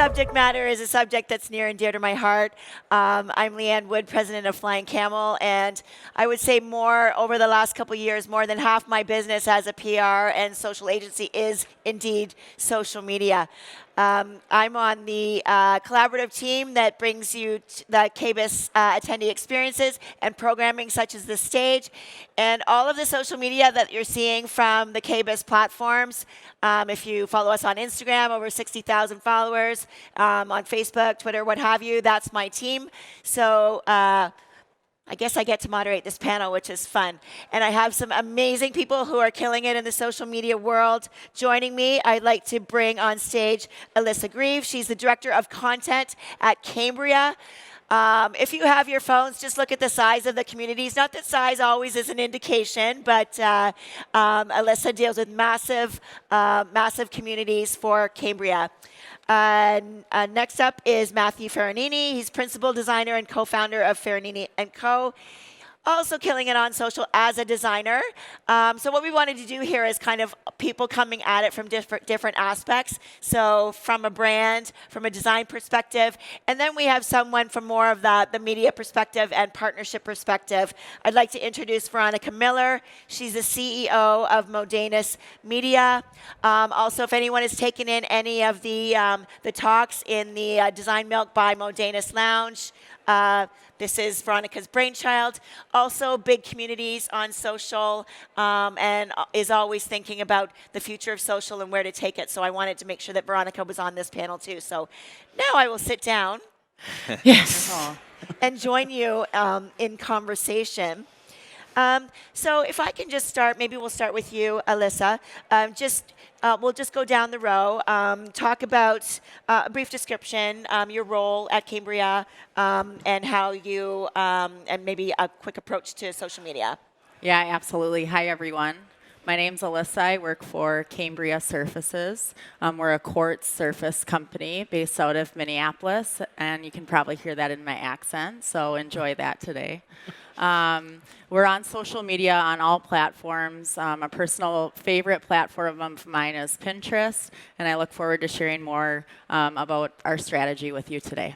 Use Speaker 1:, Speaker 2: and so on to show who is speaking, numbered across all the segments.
Speaker 1: subject matter is a subject that's near and dear to my heart. I'm Leanne Wood, president of Flying Camel, and I would say more over the last couple of years, more than half my business as a PR and social agency is indeed social media. I'm on the collaborative team that brings you the KBIS attendee experiences and programming such as this stage. And all of the social media that you're seeing from the KBIS platforms, if you follow us on Instagram, over 60,000 followers, on Facebook, Twitter, what have you, that's my team. So I guess I get to moderate this panel, which is fun. And I have some amazing people who are killing it in the social media world joining me. I'd like to bring on stage Alyssa Greve. She's the director of content at Cambria. If you have your phones, just look at the size of the communities. Not that size always is an indication, but Alyssa deals with massive communities for Cambria. Next up is Matthew Ferrarini. He's principal designer and co-founder of Ferrarini & Co. Also killing it on social as a designer. So what we wanted to do here is kind of people coming at it from different aspects. So from a brand, from a design perspective, and then we have someone from more of the media perspective and partnership perspective. I'd like to introduce Veronika Miller. She's the CEO of Modenus Media. Also, if anyone has taken in any of the talks in the Design Milk by Modenus Lounge, this is Veronika's brainchild. Also, big communities on social and is always thinking about the future of social and where to take it. So I wanted to make sure that Veronika was on this panel too. So now I will sit down
Speaker 2: Yes.
Speaker 1: and join you in conversation. So if I can just start, maybe we'll start with you, Alyssa. We'll just go down the row, talk about a brief description, your role at Cambria, and how you, and maybe a quick approach to social media.
Speaker 2: Yeah, absolutely. Hi, everyone. My name's Alyssa. I work for Cambria Surfaces. We're a quartz surface company based out of Minneapolis, and you can probably hear that in my accent, so enjoy that today. We're on social media on all platforms. A personal favorite platform of mine is Pinterest, and I look forward to sharing more about our strategy with you today.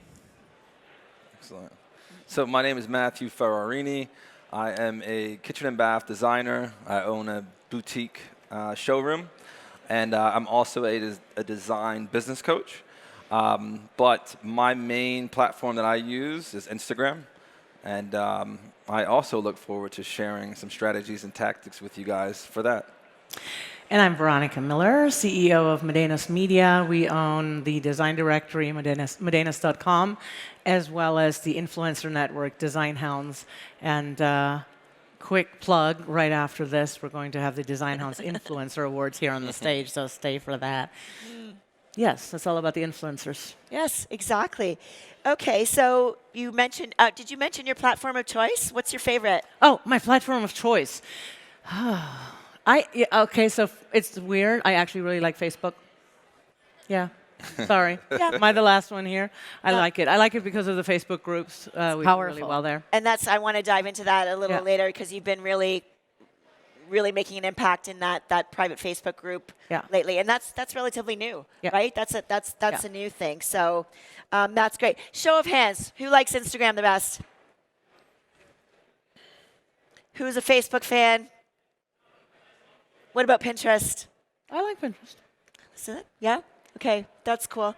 Speaker 3: Excellent. So my name is Matthew Ferrarini. I am a kitchen and bath designer. I own a boutique showroom, and I'm also a design business coach. But my main platform that I use is Instagram, and I also look forward to sharing some strategies and tactics with you guys for that.
Speaker 4: And I'm Veronika Miller, CEO of Modenus Media. We own the design directory, Modenus.com, as well as the influencer network, Design Hounds. And quick plug, right after this, we're going to have the Design Hounds Influencer Awards here on the stage, so stay for that. Yes, it's all about the influencers.
Speaker 1: Yes, exactly. Okay, so you mentioned, did you mention your platform of choice? What's your favorite?
Speaker 4: Oh, my platform of choice. Okay, so it's weird. I actually really like Facebook. Yeah. Sorry.
Speaker 1: Yeah.
Speaker 4: Am I the last one here? I like it. I like it because of the Facebook groups. We do really well there.
Speaker 1: And I want to dive into that a little later because you've been really making an impact in that private Facebook group lately, and that's relatively new, right? That's a new thing. So that's great. Show of hands, who likes Instagram the best? Who's a Facebook fan? What about Pinterest?
Speaker 4: I like Pinterest.
Speaker 1: Is it? Yeah. Okay, that's cool.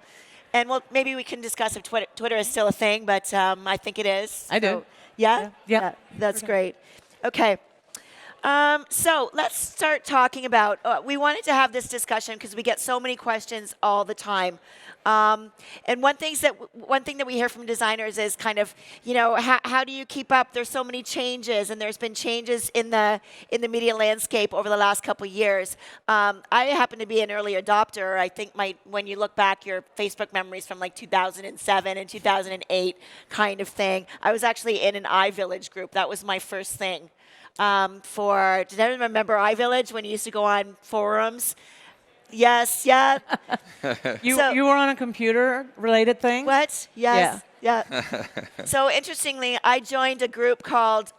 Speaker 1: And maybe we can discuss if Twitter is still a thing, but I think it is.
Speaker 4: I do.
Speaker 1: So, yeah. That's great. Okay. So let's start talking about, we wanted to have this discussion because we get so many questions all the time. And one thing that we hear from designers is kind of, how do you keep up? There's so many changes, and there's been changes in the media landscape over the last couple of years. I happen to be an early adopter. I think when you look back, your Facebook memories from like 2007 and 2008 kind of thing. I was actually in an iVillage group. That was my first thing. Did anyone remember iVillage when you used to go on forums? Yes, yeah.
Speaker 4: You were on a computer-related thing?
Speaker 1: What? Yes, yeah. So interestingly, I joined a group called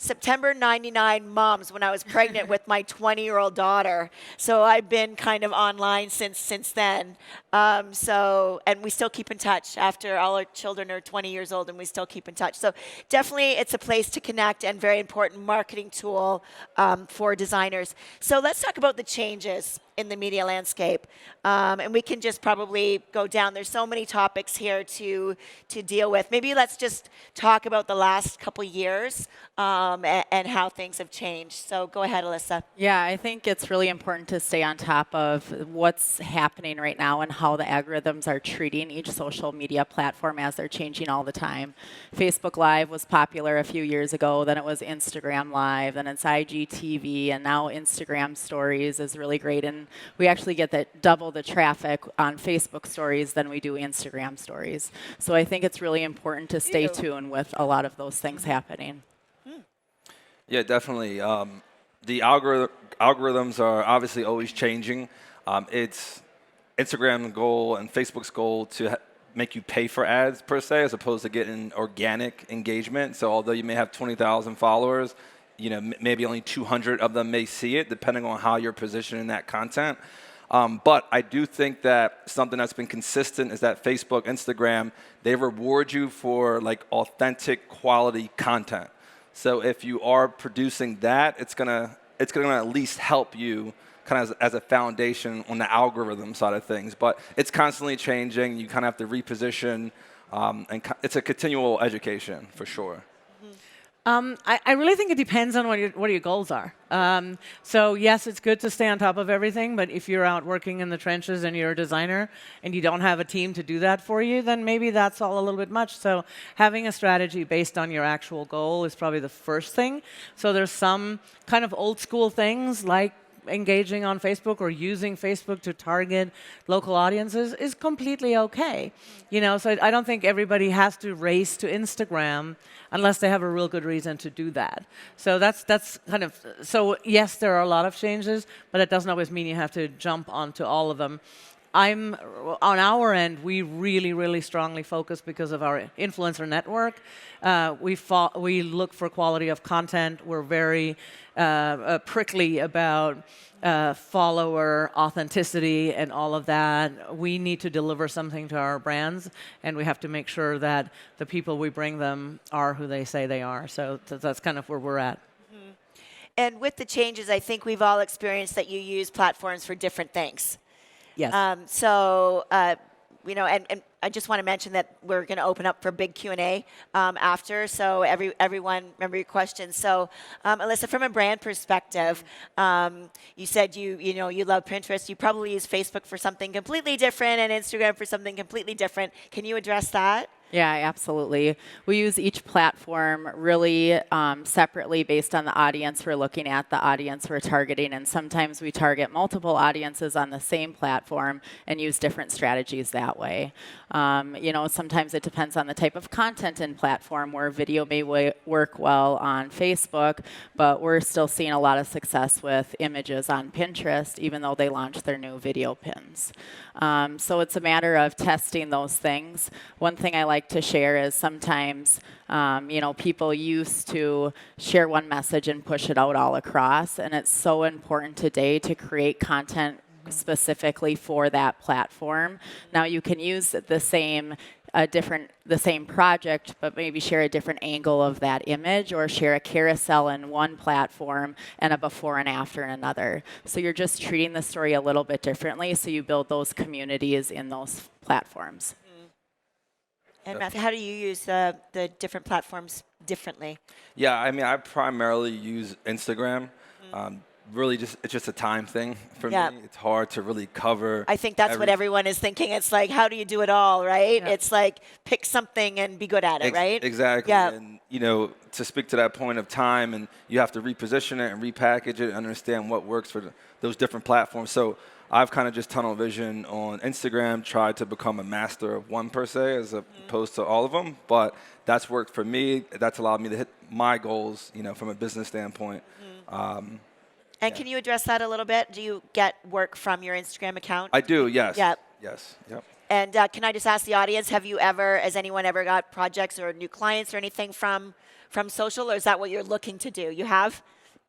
Speaker 1: September 99 moms when I was pregnant with my 20-year-old daughter. So I've been kind of online since then. And we still keep in touch after all our children are 20 years old, and we still keep in touch. So definitely it's a place to connect and very important marketing tool for designers. So let's talk about the changes in the media landscape. And we can just probably go down. There's so many topics here to deal with. Maybe let's just talk about the last couple years and how things have changed. So go ahead, Alyssa.
Speaker 2: Yeah, I think it's really important to stay on top of what's happening right now and how the algorithms are treating each social media platform as they're changing all the time. Facebook Live was popular a few years ago, then it was Instagram Live, then it's IGTV, and now Instagram Stories is really great. And we actually get double the traffic on Facebook Stories than we do Instagram Stories. So I think it's really important to stay tuned with a lot of those things happening.
Speaker 3: Yeah, definitely. The algorithms are obviously always changing. It's Instagram's goal and Facebook's goal to make you pay for ads per se, as opposed to getting organic engagement. So although you may have 20,000 followers, maybe only 200 of them may see it, depending on how you're positioning that content. But I do think that something that's been consistent is that Facebook, Instagram, they reward you for like authentic quality content. So if you are producing that, it's gonna at least help you kind of as a foundation on the algorithm side of things. But it's constantly changing. You kind of have to reposition, and it's a continual education for sure.
Speaker 4: I really think it depends on what your goals are. So yes, it's good to stay on top of everything, but if you're out working in the trenches and you're a designer and you don't have a team to do that for you, then maybe that's all a little bit much. So having a strategy based on your actual goal is probably the first thing. So there's some kind of old school things like engaging on Facebook or using Facebook to target local audiences is completely okay. So I don't think everybody has to race to Instagram unless they have a real good reason to do that. So that's kind of, so yes, there are a lot of changes, but it doesn't always mean you have to jump onto all of them. On our end, we really, really strongly focus because of our influencer network. We look for quality of content. We're very prickly about follower authenticity and all of that. We need to deliver something to our brands, and we have to make sure that the people we bring them are who they say they are. So that's kind of where we're at.
Speaker 1: Mm-hmm. And with the changes, I think we've all experienced that you use platforms for different things.
Speaker 4: Yes.
Speaker 1: And I just want to mention that we're going to open up for big Q&A after, so everyone remember your questions. So, Alyssa, from a brand perspective, you said you love Pinterest. You probably use Facebook for something completely different and Instagram for something completely different. Can you address that?
Speaker 2: Yeah, absolutely. We use each platform really separately based on the audience we're looking at, the audience we're targeting, and sometimes we target multiple audiences on the same platform and use different strategies that way. Sometimes it depends on the type of content in platform, where video may work well on Facebook, but we're still seeing a lot of success with images on Pinterest, even though they launched their new video pins. So it's a matter of testing those things. One thing I like to share is sometimes, people used to share one message and push it out all across, and it's so important today to create content specifically for that platform. Now you can use the same project, but maybe share a different angle of that image, or share a carousel in one platform and a before and after in another. So you're just treating the story a little bit differently, so you build those communities in those platforms.
Speaker 1: And Matthew, how do you use the different platforms differently?
Speaker 3: Yeah, I primarily use Instagram. Really, it's just a time thing for me. It's hard to really cover.
Speaker 1: I think that's what everyone is thinking. It's like, how do you do it all, right? Yeah. It's like, pick something and be good at it, right?
Speaker 3: Exactly. Yeah. And, to speak to that point of time, and you have to reposition it and repackage it and understand what works for those different platforms. So I've kind of just tunnel vision on Instagram, tried to become a master of one per se, as opposed to all of them. But that's worked for me. That's allowed me to hit my goals, from a business standpoint.
Speaker 1: And can you address that a little bit? Do you get work from your Instagram account?
Speaker 3: I do, yes.
Speaker 1: Yep.
Speaker 3: Yes, yep.
Speaker 1: And can I just ask the audience, has anyone ever got projects or new clients or anything from social, or is that what you're looking to do? You have?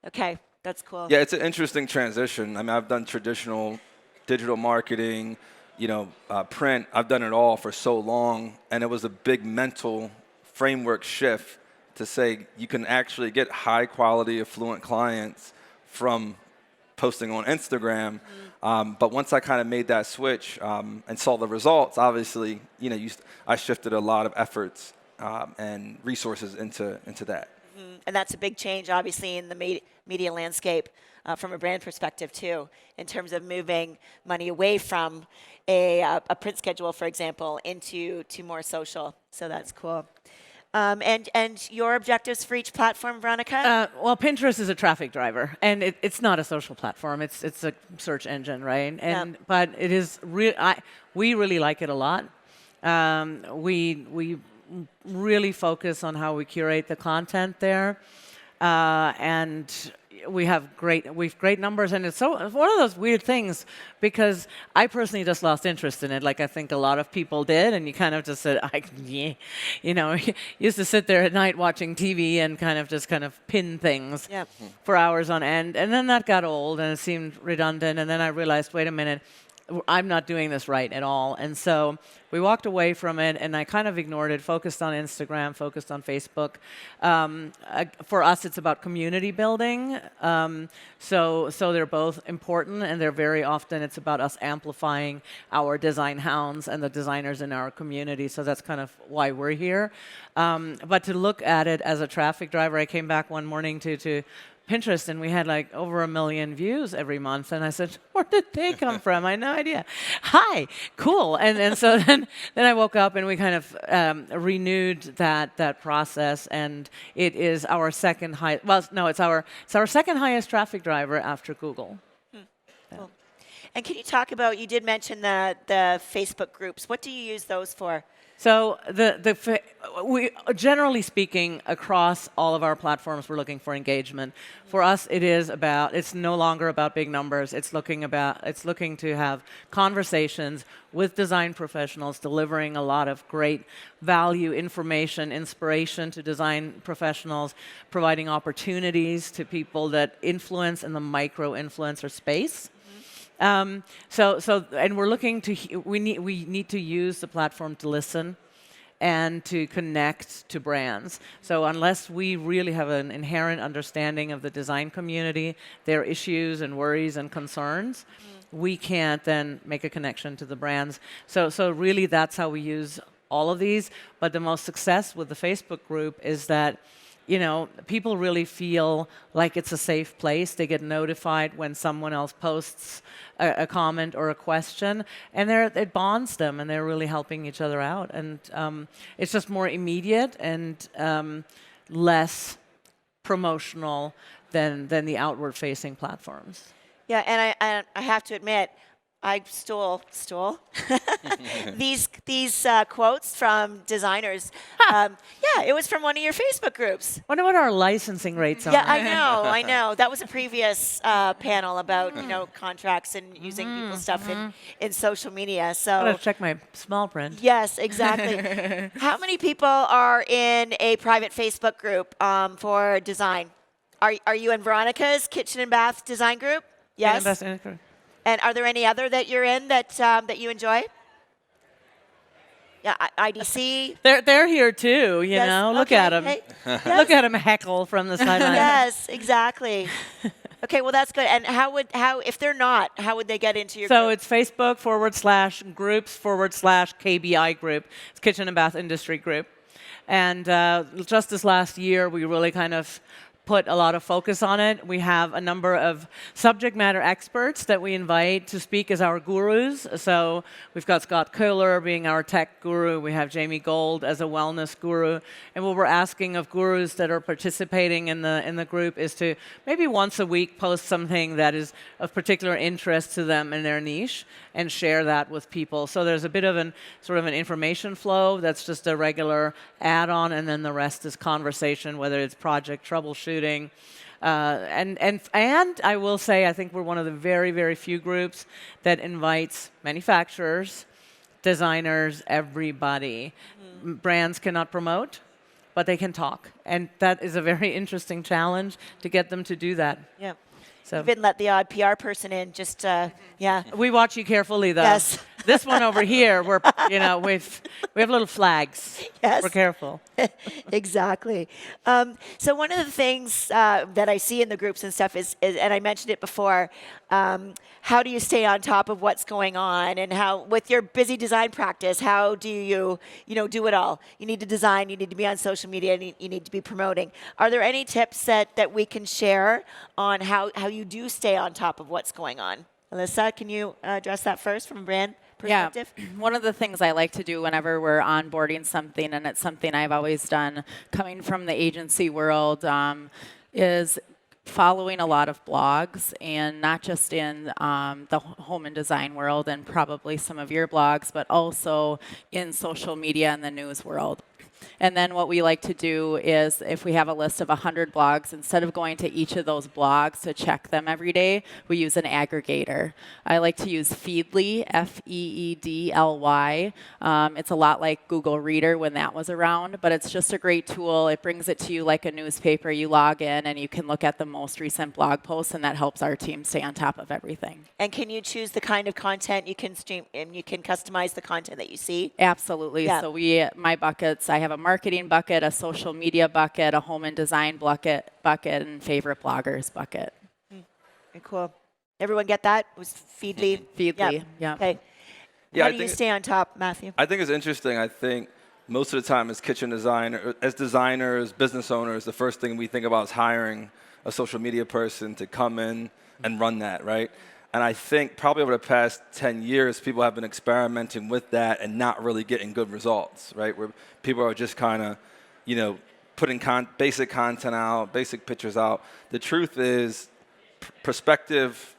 Speaker 1: Okay, that's cool.
Speaker 3: Yeah, it's an interesting transition. I mean, I've done traditional digital marketing, print. I've done it all for so long, and it was a big mental framework shift to say you can actually get high quality, affluent clients from posting on Instagram. But once I kind of made that switch and saw the results, obviously, I shifted a lot of efforts and resources into that.
Speaker 1: And that's a big change, obviously, in the media landscape from a brand perspective, too, in terms of moving money away from a print schedule, for example, into more social. So that's cool. And your objectives for each platform, Veronika?
Speaker 4: Well, Pinterest is a traffic driver, and it's not a social platform. It's a search engine, right? But it is we really like it a lot. We really focus on how we curate the content there, and we have great numbers, and it's one of those weird things because I personally just lost interest in it, like I think a lot of people did, and you kind of just said, used to sit there at night watching TV and kind of pin things for hours on end, and then that got old and it seemed redundant, and then I realized, wait a minute, I'm not doing this right at all. And so we walked away from it, and I kind of ignored it, focused on Instagram, focused on Facebook. For us, it's about community building. So they're both important, and they're very often, it's about us amplifying our design hounds and the designers in our community. So that's kind of why we're here. But to look at it as a traffic driver, I came back one morning to Pinterest, and we had like over 1 million views every month. And I said, where did they come from? I had no idea. Hi, cool. And so then I woke up and we kind of renewed that process. And it is our second highest, it's our second highest traffic driver after Google.
Speaker 1: Cool. And can you talk about, you did mention the Facebook groups. What do you use those for?
Speaker 4: So we generally speaking, across all of our platforms, we're looking for engagement. For us, it's no longer about big numbers. It's looking to have conversations with design professionals, delivering a lot of great value, information, inspiration to design professionals, providing opportunities to people that influence in the micro-influencer space. And we're looking we need to use the platform to listen and to connect to brands. So unless we really have an inherent understanding of the design community, their issues and worries and concerns, we can't then make a connection to the brands. So really that's how we use all of these. But the most success with the Facebook group is that people really feel like it's a safe place. They get notified when someone else posts a comment or a question, and it bonds them, and they're really helping each other out. And it's just more immediate and less promotional than the outward-facing platforms.
Speaker 1: Yeah, and I have to admit, I stole these quotes from designers. Yeah, it was from one of your Facebook groups.
Speaker 4: Wonder what our licensing rates are.
Speaker 1: Yeah, I know. That was a previous panel about contracts and using people's stuff in social media. So
Speaker 4: I gotta check my small print.
Speaker 1: Yes, exactly. How many people are in a private Facebook group for design? Are you in Veronika's Kitchen and Bath Design Group? Yes. And are there any other that you're in that you enjoy? Yeah, IDC.
Speaker 4: They're here too. You
Speaker 1: Yes,
Speaker 4: know, look
Speaker 1: okay,
Speaker 4: at them.
Speaker 1: hey,
Speaker 4: Look at them heckle from the sideline.
Speaker 1: Yes, exactly. Okay, well that's good. And how if they're not, how would they get into your
Speaker 4: So
Speaker 1: group?
Speaker 4: it's Facebook /groups/KBI group. It's Kitchen and Bath Industry Group. And just this last year, we really kind of put a lot of focus on it. We have a number of subject matter experts that we invite to speak as our gurus. So we've got Scott Kohler being our tech guru. We have Jamie Gold as a wellness guru. And what we're asking of gurus that are participating in the group is to maybe once a week post something that is of particular interest to them in their niche and share that with people. So there's a bit of an information flow that's just a regular add-on, and then the rest is conversation, whether it's project troubleshooting. And I will say, I think we're one of the very, very few groups that invites manufacturers designers, everybody. Brands cannot promote, but they can talk. And that is a very interesting challenge to get them to do that.
Speaker 1: Yeah.
Speaker 4: So
Speaker 1: Even let the odd PR person in, just, yeah.
Speaker 4: we watch you carefully, though.
Speaker 1: Yes.
Speaker 4: This one over here, we have little flags.
Speaker 1: Yes.
Speaker 4: We're careful.
Speaker 1: Exactly. So one of the things that I see in the groups and stuff is, and I mentioned it before, how do you stay on top of what's going on, and how, with your busy design practice, how do you, do it all? You need to design, you need to be on social media, and you need to be promoting. Are there any tips that we can share on how you do stay on top of what's going on? Alyssa, can you address that first from a brand perspective?
Speaker 2: Yeah, one of the things I like to do whenever we're onboarding something, and it's something I've always done coming from the agency world, is following a lot of blogs, and not just in the home and design world and probably some of your blogs, but also in social media and the news world. And then what we like to do is, if we have a list of 100 blogs, instead of going to each of those blogs to check them every day, we use an aggregator. I like to use Feedly, Feedly. It's a lot like Google Reader when that was around, but it's just a great tool. It brings it to you like a newspaper. You log in and you can look at the most recent blog posts, and that helps our team stay on top of everything.
Speaker 1: And can you choose the kind of content you can stream, and you can customize the content that you see?
Speaker 2: Absolutely.
Speaker 1: Yeah.
Speaker 2: So my buckets, I have a marketing bucket, a social media bucket, a home and design bucket, and favorite bloggers bucket.
Speaker 1: Very cool. Everyone get that? It was Feedly?
Speaker 2: Feedly, yeah.
Speaker 1: Okay.
Speaker 3: Yeah,
Speaker 1: How
Speaker 3: I
Speaker 1: do you
Speaker 3: think
Speaker 1: stay on top, Matthew?
Speaker 3: I think it's interesting. I think most of the time as kitchen designer, as designers, business owners, the first thing we think about is hiring a social media person to come in and run that, right? And I think probably over the past 10 years, people have been experimenting with that and not really getting good results, right? Where people are just kind of, putting basic content out, basic pictures out. The truth is, prospective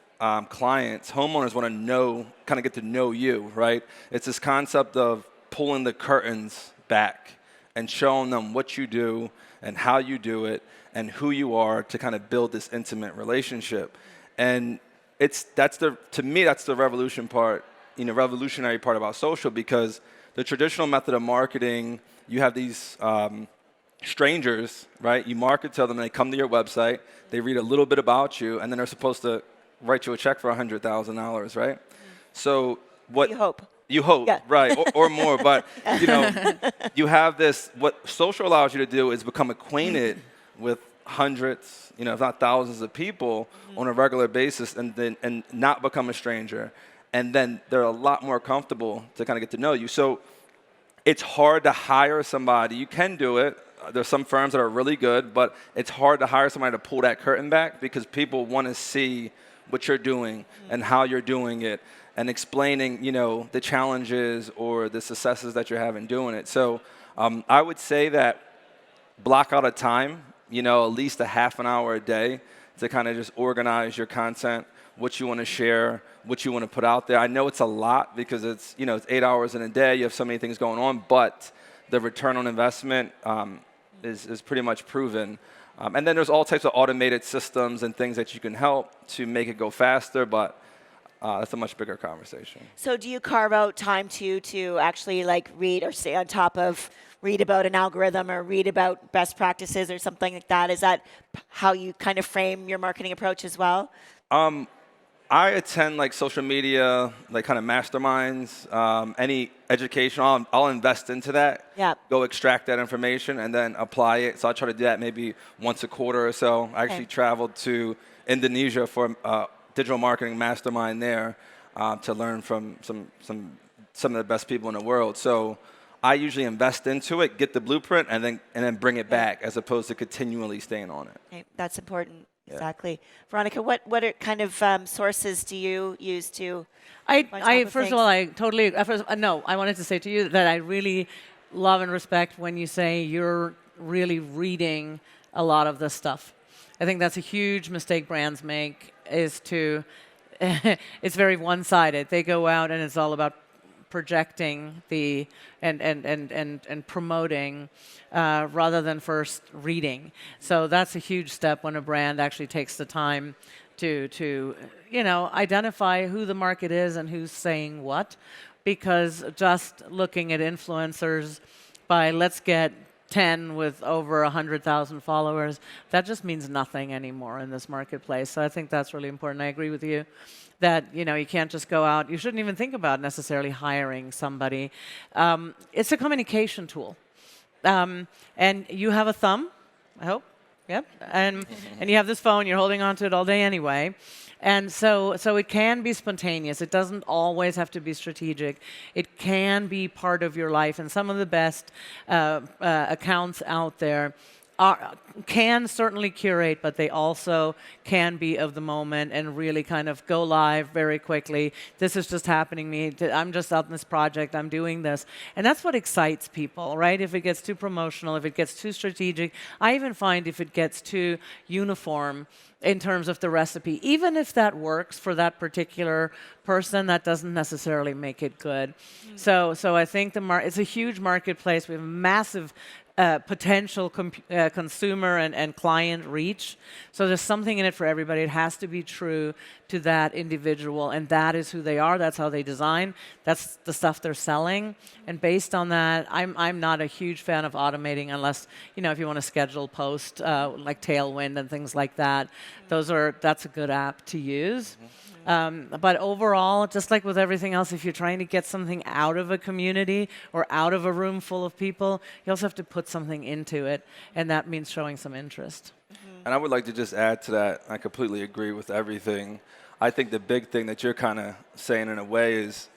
Speaker 3: clients, homeowners want to kind of get to know you, right? It's this concept of pulling the curtains back and showing them what you do and how you do it and who you are, to kind of build this intimate relationship. And to me, that's the revolutionary part about social, because the traditional method of marketing, you have these strangers, right? You market to them, and they come to your website, they read a little bit about you, and then they're supposed to write you a check for $100,000, right? So what
Speaker 1: You hope.
Speaker 3: you hope,
Speaker 1: Yeah.
Speaker 3: right, or more. But you have this. What social allows you to do is become acquainted with hundreds, if not thousands of people on a regular basis, and not become a stranger. And then they're a lot more comfortable to kind of get to know you. So it's hard to hire somebody. You can do it. There's some firms that are really good, but it's hard to hire somebody to pull that curtain back, because people want to see what you're doing and how you're doing it, and explaining, the challenges or the successes that you're having doing it. So I would say that block out a time, at least a half an hour a day, to kind of just organize your content, what you want to share, what you want to put out there. I know it's a lot, because it's 8 hours in a day. You have so many things going on, but the return on investment is pretty much proven. And then there's all types of automated systems and things that you can help to make it go faster, but that's a much bigger conversation.
Speaker 1: So do you carve out time to actually read or stay on top of, read about an algorithm or read about best practices or something like that? Is that how you kind of frame your marketing approach as well?
Speaker 3: I attend social media, kind of masterminds, any education. I'll invest into that.
Speaker 1: Yeah.
Speaker 3: Go extract that information and then apply it. So I try to do that maybe once a quarter or so. I actually traveled to Indonesia for a digital marketing mastermind there to learn from some of the best people in the world. So I usually invest into it, get the blueprint, and then bring it back, as opposed to continually staying on it.
Speaker 1: Okay, that's important. Exactly. Veronika, what are kind of sources do you use to?
Speaker 4: First of all, I totally. I wanted to say to you that I really love and respect when you say you're really reading a lot of this stuff. I think that's a huge mistake brands make, is to. It's very one-sided. They go out and it's all about projecting and promoting rather than first reading. So that's a huge step when a brand actually takes the time to identify who the market is and who's saying what. because just looking at influencers by let's get 10 with over 100,000 followers, that just means nothing anymore in this marketplace. So I think that's really important. I agree with you that you can't just go out. You shouldn't even think about necessarily hiring somebody. It's a communication tool. And you have a thumb, I hope. Yep. And you have this phone, you're holding onto it all day anyway. And so it can be spontaneous. It doesn't always have to be strategic. It can be part of your life. And some of the best accounts out there can certainly curate, but they also can be of the moment and really kind of go live very quickly. This is just happening to me. I'm just out in this project. I'm doing this. And that's what excites people, right? If it gets too promotional, if it gets too strategic, I even find if it gets too uniform in terms of the recipe, even if that works for that particular person, that doesn't necessarily make it good. So I think it's a huge marketplace. We have massive potential consumer and client reach. So there's something in it for everybody. It has to be true to that individual, and that is who they are. That's how they design. That's the stuff they're selling. And based on that, I'm not a huge fan of automating unless, if you want to schedule post like Tailwind and things like that. That's a good app to use. But overall, just like with everything else, if you're trying to get something out of a community or out of a room full of people, you also have to put something into it, and that means showing some interest.
Speaker 3: And I would like to just add to that, I completely agree with everything. I think the big thing that you're kind of saying in a way is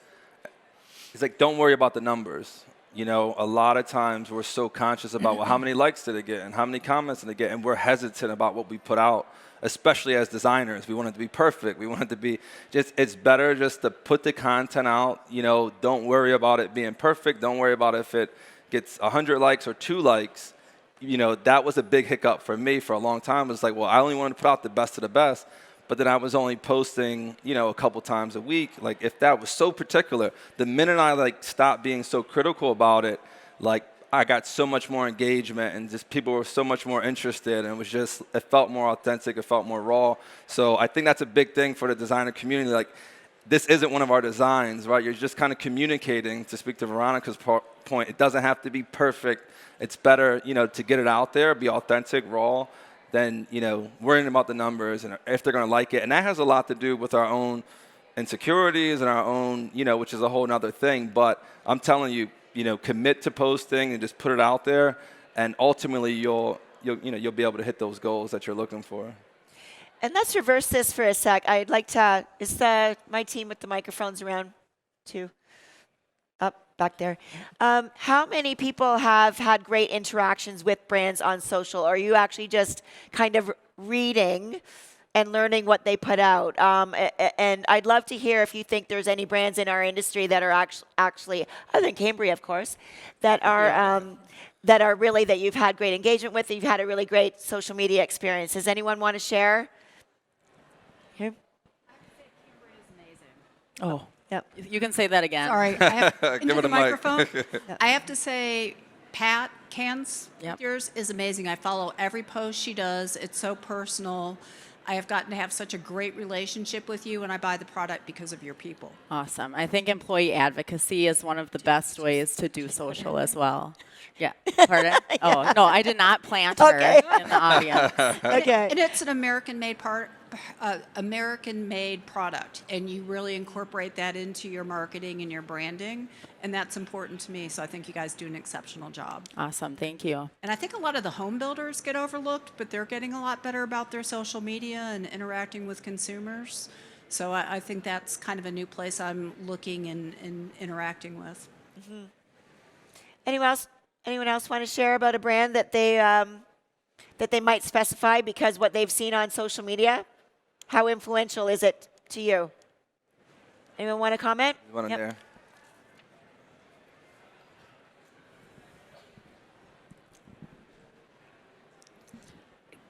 Speaker 3: like, don't worry about the numbers. A lot of times we're so conscious about, well, how many likes did it get and how many comments did it get, and we're hesitant about what we put out. Especially as designers, we want it to be perfect. We want it to be it's better just to put the content out. Don't worry about it being perfect. Don't worry about if it gets 100 likes or 2 likes. That was a big hiccup for me for a long time. It was like, well, I only wanted to put out the best of the best. But then I was only posting, a couple times a week. Like, if that was so particular, the minute I stopped being so critical about it, I got so much more engagement and just people were so much more interested, and it felt more authentic, it felt more raw. So I think that's a big thing for the designer community. This isn't one of our designs, right? You're just kind of communicating, to speak to Veronika's point. It doesn't have to be perfect. It's better, to get it out there, be authentic, raw, than, worrying about the numbers and if they're going to like it. And that has a lot to do with our own insecurities and our own, which is a whole other thing. But I'm telling you, commit to posting and just put it out there, and ultimately you'll be able to hit those goals that you're looking for.
Speaker 1: And let's reverse this for a sec. I'd like to, is my team with the microphones around too? Up back there. How many people have had great interactions with brands on social? Or are you actually just kind of reading and learning what they put out? And I'd love to hear if you think there's any brands in our industry that are actually, other than Cambria, of course, that are really, that you've had great engagement with, that you've had a really great social media experience. Does anyone want to share? Here?
Speaker 2: Oh.
Speaker 1: Yep.
Speaker 2: You can say that again.
Speaker 5: Sorry, I have
Speaker 3: Give it a
Speaker 5: microphone.
Speaker 3: mic.
Speaker 5: I have to say, Pat Cans,
Speaker 2: Yep.
Speaker 5: yours is amazing. I follow every post she does. It's so personal. I have gotten to have such a great relationship with you, and I buy the product because of your people.
Speaker 2: Awesome. I think employee advocacy is one of the best ways to do social as well. Yeah. Pardon? Yeah. Oh, no, I did not plant her in the audience.
Speaker 1: Okay.
Speaker 5: And it's an American-made product, and you really incorporate that into your marketing and your branding, and that's important to me. So I think you guys do an exceptional job.
Speaker 2: Awesome. Thank you.
Speaker 5: And I think a lot of the home builders get overlooked, but they're getting a lot better about their social media and interacting with consumers. So I think that's kind of a new place I'm looking and interacting with.
Speaker 1: Mm-hmm. Anyone else want to share about a brand that they might specify because what they've seen on social media? How influential is it to you? Anyone want to comment?
Speaker 3: One in there.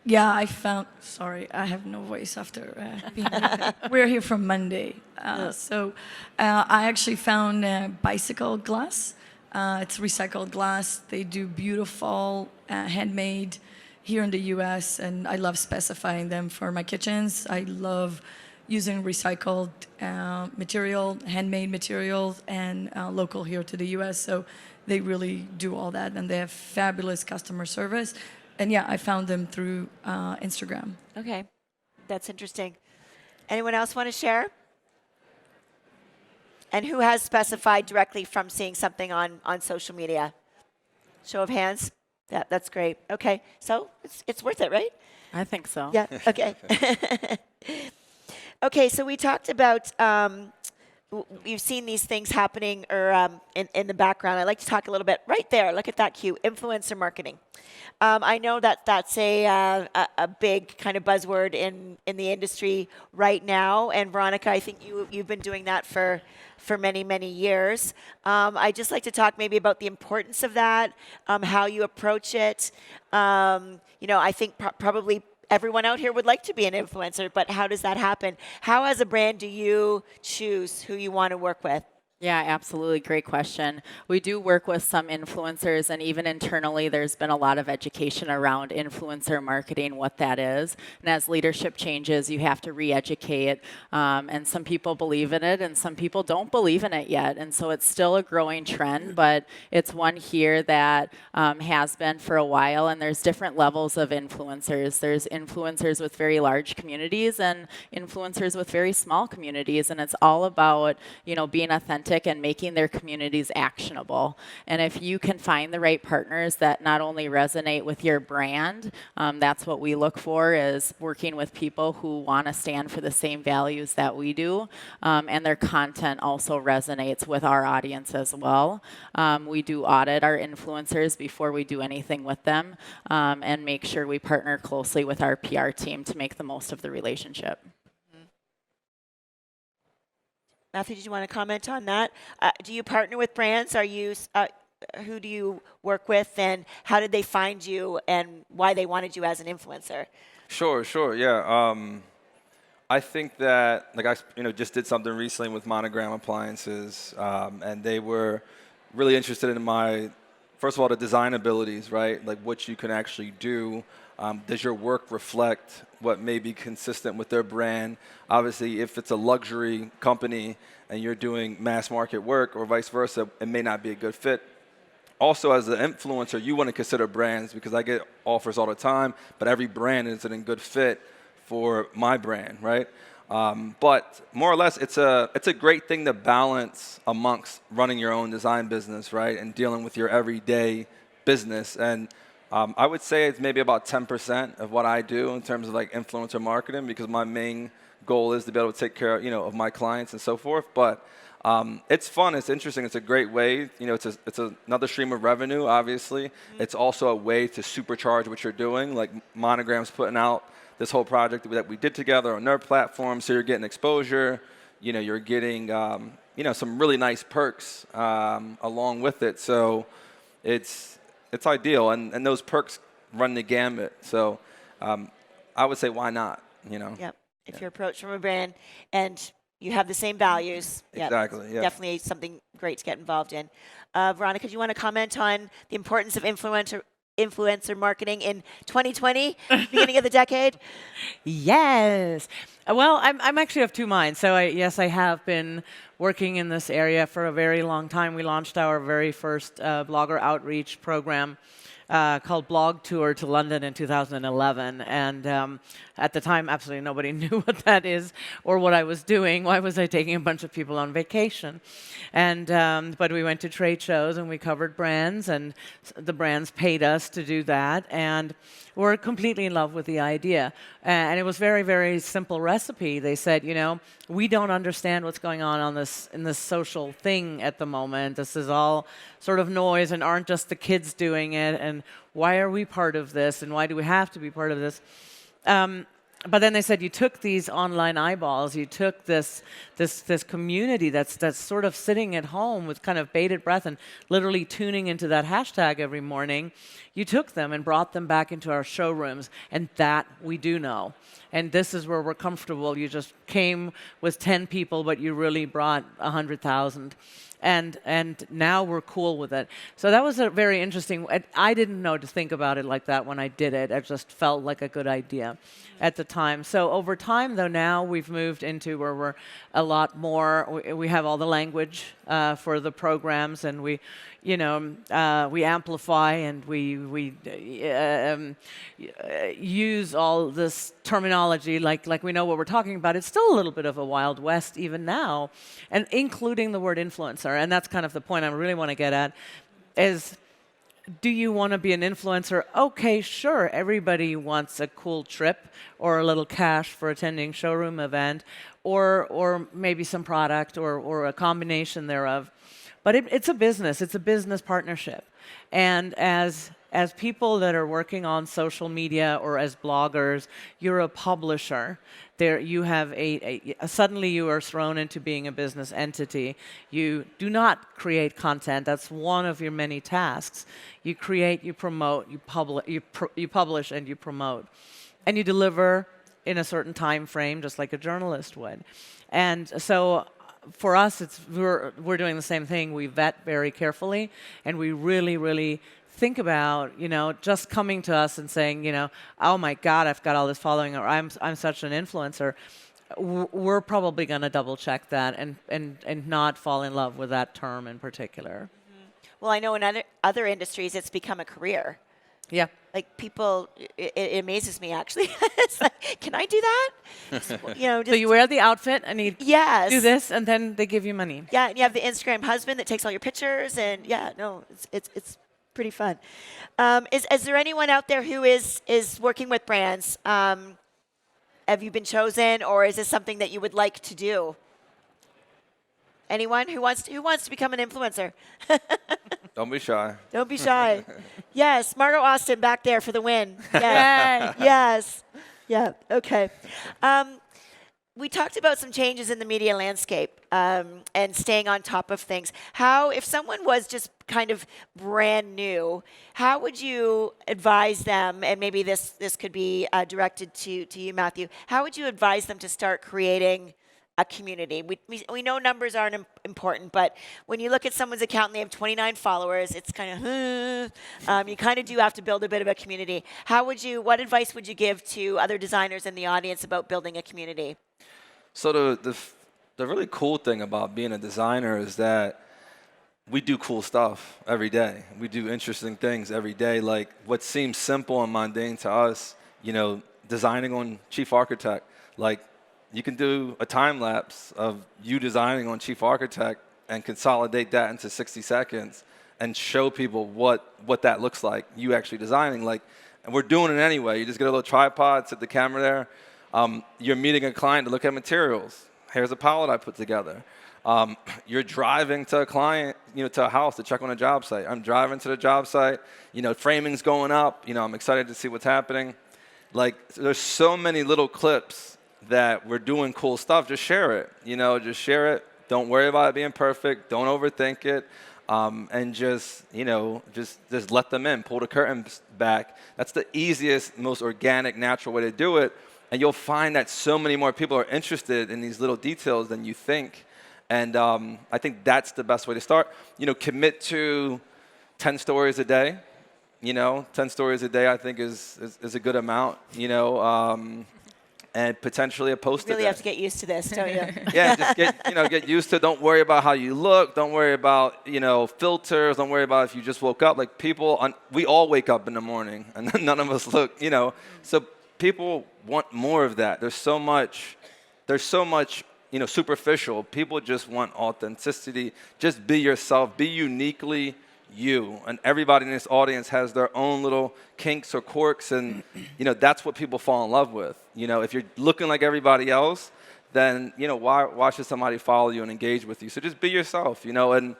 Speaker 6: Yeah, I found. Sorry, I have no voice after being here. We're here from Monday, so I actually found bicycle glass. It's recycled glass. They do beautiful handmade here in the U.S., and I love specifying them for my kitchens. I love using recycled material, handmade materials, and local here to the U.S. So they really do all that, and they have fabulous customer service. And yeah, I found them through Instagram.
Speaker 1: Okay, that's interesting. Anyone else want to share? And who has specified directly from seeing something on social media? Show of hands. Yeah, that's great. Okay, so it's worth it, right?
Speaker 2: I think so.
Speaker 1: Yeah. Okay. Okay. So we talked about you've seen these things happening or in the background. I'd like to talk a little bit right there. Look at that cue, influencer marketing. I know that that's a big kind of buzzword in the industry right now. And Veronika, I think you've been doing that for many, many years. I'd just like to talk maybe about the importance of that, how you approach it. I think probably everyone out here would like to be an influencer, but how does that happen? How, as a brand, do you choose who you want to work with?
Speaker 2: Yeah, absolutely. Great question. We do work with some influencers, and even internally, there's been a lot of education around influencer marketing, what that is. And as leadership changes, you have to re-educate. And some people believe in it, and some people don't believe in it yet. And so it's still a growing trend, but it's one here that has been for a while. And there's different levels of influencers. There's influencers with very large communities and influencers with very small communities. And it's all about, being authentic and making their communities actionable. And if you can find the right partners that not only resonate with your brand, that's what we look for, is working with people who want to stand for the same values that we do, and their content also resonates with our audience as well. We do audit our influencers before we do anything with them, and make sure we partner closely with our PR team to make the most of the relationship.
Speaker 1: Matthew, did you want to comment on that? Do you partner with brands? Who do you work with, and how did they find you, and why they wanted you as an influencer?
Speaker 3: Sure, yeah. I think that, I just did something recently with Monogram Appliances, and they were really interested in my, first of all, the design abilities, right? Like what you can actually do. Does your work reflect what may be consistent with their brand? Obviously, if it's a luxury company and you're doing mass market work or vice versa, it may not be a good fit. Also, as an influencer, you want to consider brands, because I get offers all the time, but every brand isn't a good fit for my brand, right? But more or less, it's a great thing to balance amongst running your own design business, right, and dealing with your everyday business. And I would say it's maybe about 10% of what I do in terms of like influencer marketing, because my main goal is to be able to take care of my clients and so forth. But it's fun, it's interesting, it's a great way. It's another stream of revenue, obviously. Mm-hmm. It's also a way to supercharge what you're doing. Like Monogram's putting out this whole project that we did together on their platform, so you're getting exposure. You're getting some really nice perks along with it. So it's ideal, and those perks run the gamut. So I would say, why not?
Speaker 1: Yep. If you're approached from a brand and you have the same values,
Speaker 3: exactly. Yeah.
Speaker 1: Definitely something great to get involved in. Veronika, do you want to comment on the importance of influencer marketing in 2020, beginning of the decade?
Speaker 4: Yes. Well, I'm actually of two minds. So I have been working in this area for a very long time. We launched our very first blogger outreach program called Blog Tour to London in 2011. And at the time, absolutely nobody knew what that is or what I was doing. Why was I taking a bunch of people on vacation? And but we went to trade shows and we covered brands, and the brands paid us to do that. And we're completely in love with the idea. And it was very, very simple recipe. They said, we don't understand what's going on in this social thing at the moment. This is all sort of noise, and aren't just the kids doing it, and why are we part of this, and why do we have to be part of this? But then they said, you took these online eyeballs, you took this community that's sort of sitting at home with kind of bated breath and literally tuning into that hashtag every morning. You took them and brought them back into our showrooms, and that we do know. And this is where we're comfortable. You just came with 10 people, but you really brought 100,000. and now we're cool with it. So that was a very interesting. I didn't know to think about it like that when I did it. It just felt like a good idea at the time. So over time, though, now we've moved into where we're a lot more. We have all the language for the programs, and we amplify and we use all this terminology like we know what we're talking about. It's still a little bit of a Wild West even now, and including the word influencer. And that's kind of the point I really want to get at is, do you want to be an influencer? Okay, sure. Everybody wants a cool trip or a little cash for attending showroom event, or maybe some product or a combination thereof. But it's a business. It's a business partnership. And as people that are working on social media or as bloggers, you're a publisher. There you have suddenly you are thrown into being a business entity. You do not create content. That's one of your many tasks. You create, you promote, you publish and you promote. And you deliver in a certain time frame, just like a journalist would. And so for us, we're doing the same thing. We vet very carefully, and we really, really think about, just coming to us and saying, oh my God, I've got all this following, or I'm such an influencer. We're probably going to double check that and not fall in love with that term in particular.
Speaker 1: Mm-hmm. Well, I know in other industries, it's become a career.
Speaker 4: Yeah.
Speaker 1: Like people, it amazes me actually. It's like, can I do that?
Speaker 4: So you wear the outfit and you do this, and then they give you money.
Speaker 1: Yeah, and you have the Instagram husband that takes all your pictures, and it's pretty fun. Is there anyone out there who is working with brands? Have you been chosen, or is this something that you would like to do? Anyone who wants to become an influencer?
Speaker 3: Don't be shy.
Speaker 1: Don't be shy. Yes, Margot Austin back there for the win. Yes. Yes. Yeah. Okay. We talked about some changes in the media landscape and staying on top of things. If someone was just kind of brand new, how would you advise them, and maybe this could be directed to you, Matthew, how would you advise them to start creating a community? We know numbers aren't important, but when you look at someone's account and they have 29 followers, it's kind of, you kind of do have to build a bit of a community. What advice would you give to other designers in the audience about building a community?
Speaker 3: So the really cool thing about being a designer is that we do cool stuff every day. We do interesting things every day. Like what seems simple and mundane to us, designing on Chief Architect, like you can do a time lapse of you designing on Chief Architect and consolidate that into 60 seconds and show people what that looks like, you actually designing. And we're doing it anyway. You just get a little tripod, set the camera there. You're meeting a client to look at materials. Here's a palette I put together. You're driving to a client, to a house to check on a job site. I'm driving to the job site. Framing's going up. I'm excited to see what's happening. There's so many little clips that we're doing cool stuff. Just share it. Just share it. Don't worry about it being perfect. Don't overthink it. And just let them in. Pull the curtains back. That's the easiest, most organic, natural way to do it. And you'll find that so many more people are interested in these little details than you think. And I think that's the best way to start. Commit to 10 stories a day. 10 stories a day I think is a good amount. And potentially a post.
Speaker 1: You really have to get used to this, don't you?
Speaker 3: Yeah, just get used to it. Don't worry about how you look. Don't worry about filters. Don't worry about if you just woke up. Like we all wake up in the morning, and none of us look. So people want more of that. There's so much superficial. People just want authenticity. Just be yourself. Be uniquely you. And everybody in this audience has their own little kinks or quirks, and that's what people fall in love with. If you're looking like everybody else, then why should somebody follow you and engage with you? So just be yourself, and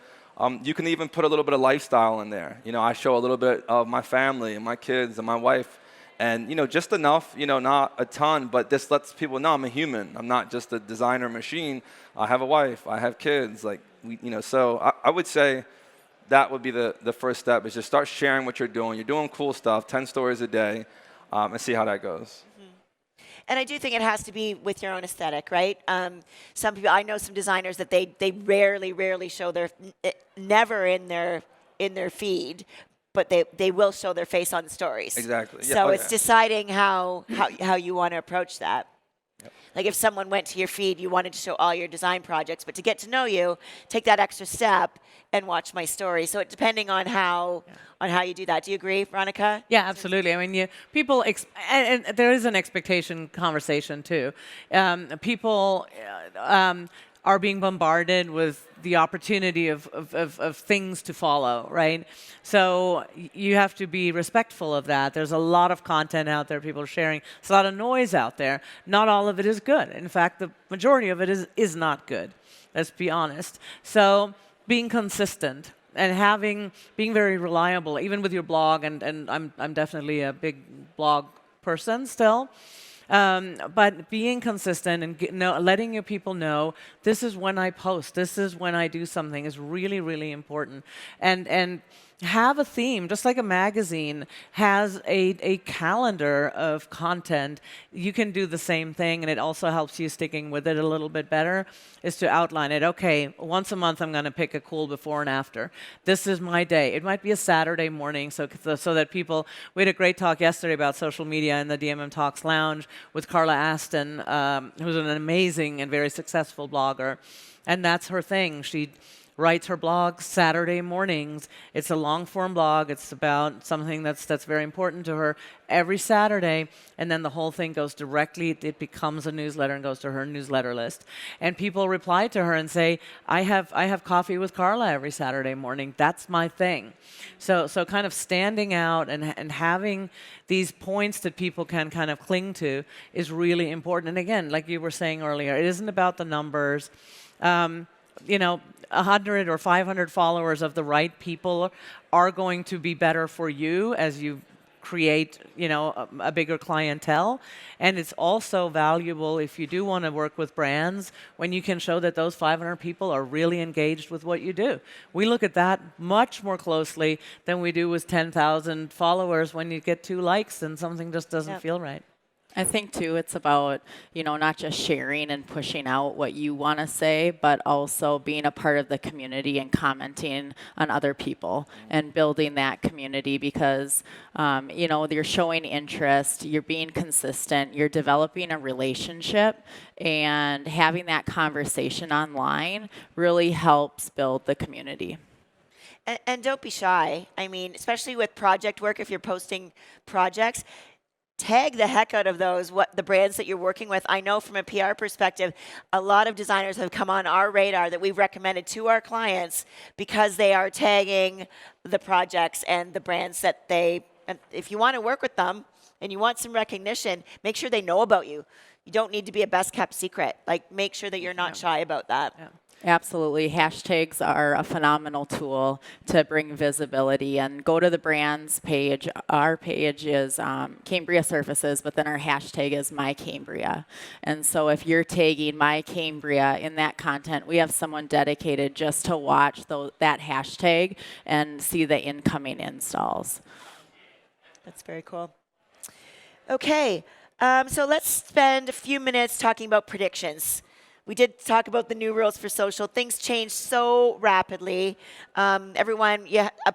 Speaker 3: you can even put a little bit of lifestyle in there. I show a little bit of my family and my kids and my wife, and just enough, not a ton, but this lets people know I'm a human. I'm not just a designer machine. I have a wife. I have kids. So I would say that would be the first step, is just start sharing what you're doing. You're doing cool stuff, 10 stories a day, and see how that goes.
Speaker 1: And I do think it has to be with your own aesthetic, right? Some people, I know some designers that they rarely show their, never in their feed, but they will show their face on stories.
Speaker 3: Exactly. Yeah.
Speaker 1: So
Speaker 3: Oh,
Speaker 1: it's
Speaker 3: yeah.
Speaker 1: deciding how you want to approach that. Like if someone went to your feed, you wanted to show all your design projects, but to get to know you, take that extra step and watch my story. So it depending on how you do that. Do you agree, Veronika?
Speaker 4: Yeah, absolutely. I mean, people, and there is an expectation conversation too. People are being bombarded with the opportunity of things to follow, right? So you have to be respectful of that. There's a lot of content out there people are sharing. There's a lot of noise out there. Not all of it is good. In fact, the majority of it is not good. Let's be honest. So being consistent and being very reliable, even with your blog, and I'm definitely a big blog person still. But being consistent and letting your people know this is when I post, this is when I do something is really, really important. And have a theme, just like a magazine has a calendar of content. You can do the same thing, and it also helps you sticking with it a little bit better, is to outline it. Okay, once a month I'm going to pick a cool before and after. This is my day. It might be a Saturday morning, so that people, we had a great talk yesterday about social media in the DMM Talks Lounge with Carla Aston, who's an amazing and very successful blogger, and that's her thing. She writes her blog Saturday mornings. It's a long-form blog. It's about something that's very important to her every Saturday, and then the whole thing goes directly, it becomes a newsletter and goes to her newsletter list. And people reply to her and say, I have coffee with Carla every Saturday morning. That's my thing. So kind of standing out and having these points that people can kind of cling to is really important. And again, like you were saying earlier, it isn't about the numbers. 100 or 500 followers of the right people are going to be better for you as you create, a bigger clientele. And it's also valuable if you do want to work with brands when you can show that those 500 people are really engaged with what you do. We look at that much more closely than we do with 10,000 followers. When you get 2 likes, then something just doesn't feel right.
Speaker 2: I think, too, it's about, not just sharing and pushing out what you want to say, but also being a part of the community and commenting on other people and building that community because, you're showing interest, you're being consistent, you're developing a relationship, and having that conversation online really helps build the community.
Speaker 1: And don't be shy. I mean, especially with project work, if you're posting projects, tag the heck out of those, the brands that you're working with. I know from a PR perspective, a lot of designers have come on our radar that we've recommended to our clients because they are tagging the projects and the brands that and if you want to work with them and you want some recognition, make sure they know about you. You don't need to be a best kept secret. Like, make sure that you're not shy about that.
Speaker 2: Yeah. Absolutely. Hashtags are a phenomenal tool to bring visibility. And go to the brand's page. Our page is Cambria Surfaces, but then our hashtag is My Cambria. And so if you're tagging My Cambria in that content, we have someone dedicated just to watch that hashtag and see the incoming installs.
Speaker 1: That's very cool. Okay, so let's spend a few minutes talking about predictions. We did talk about the new rules for social. Things change so rapidly. A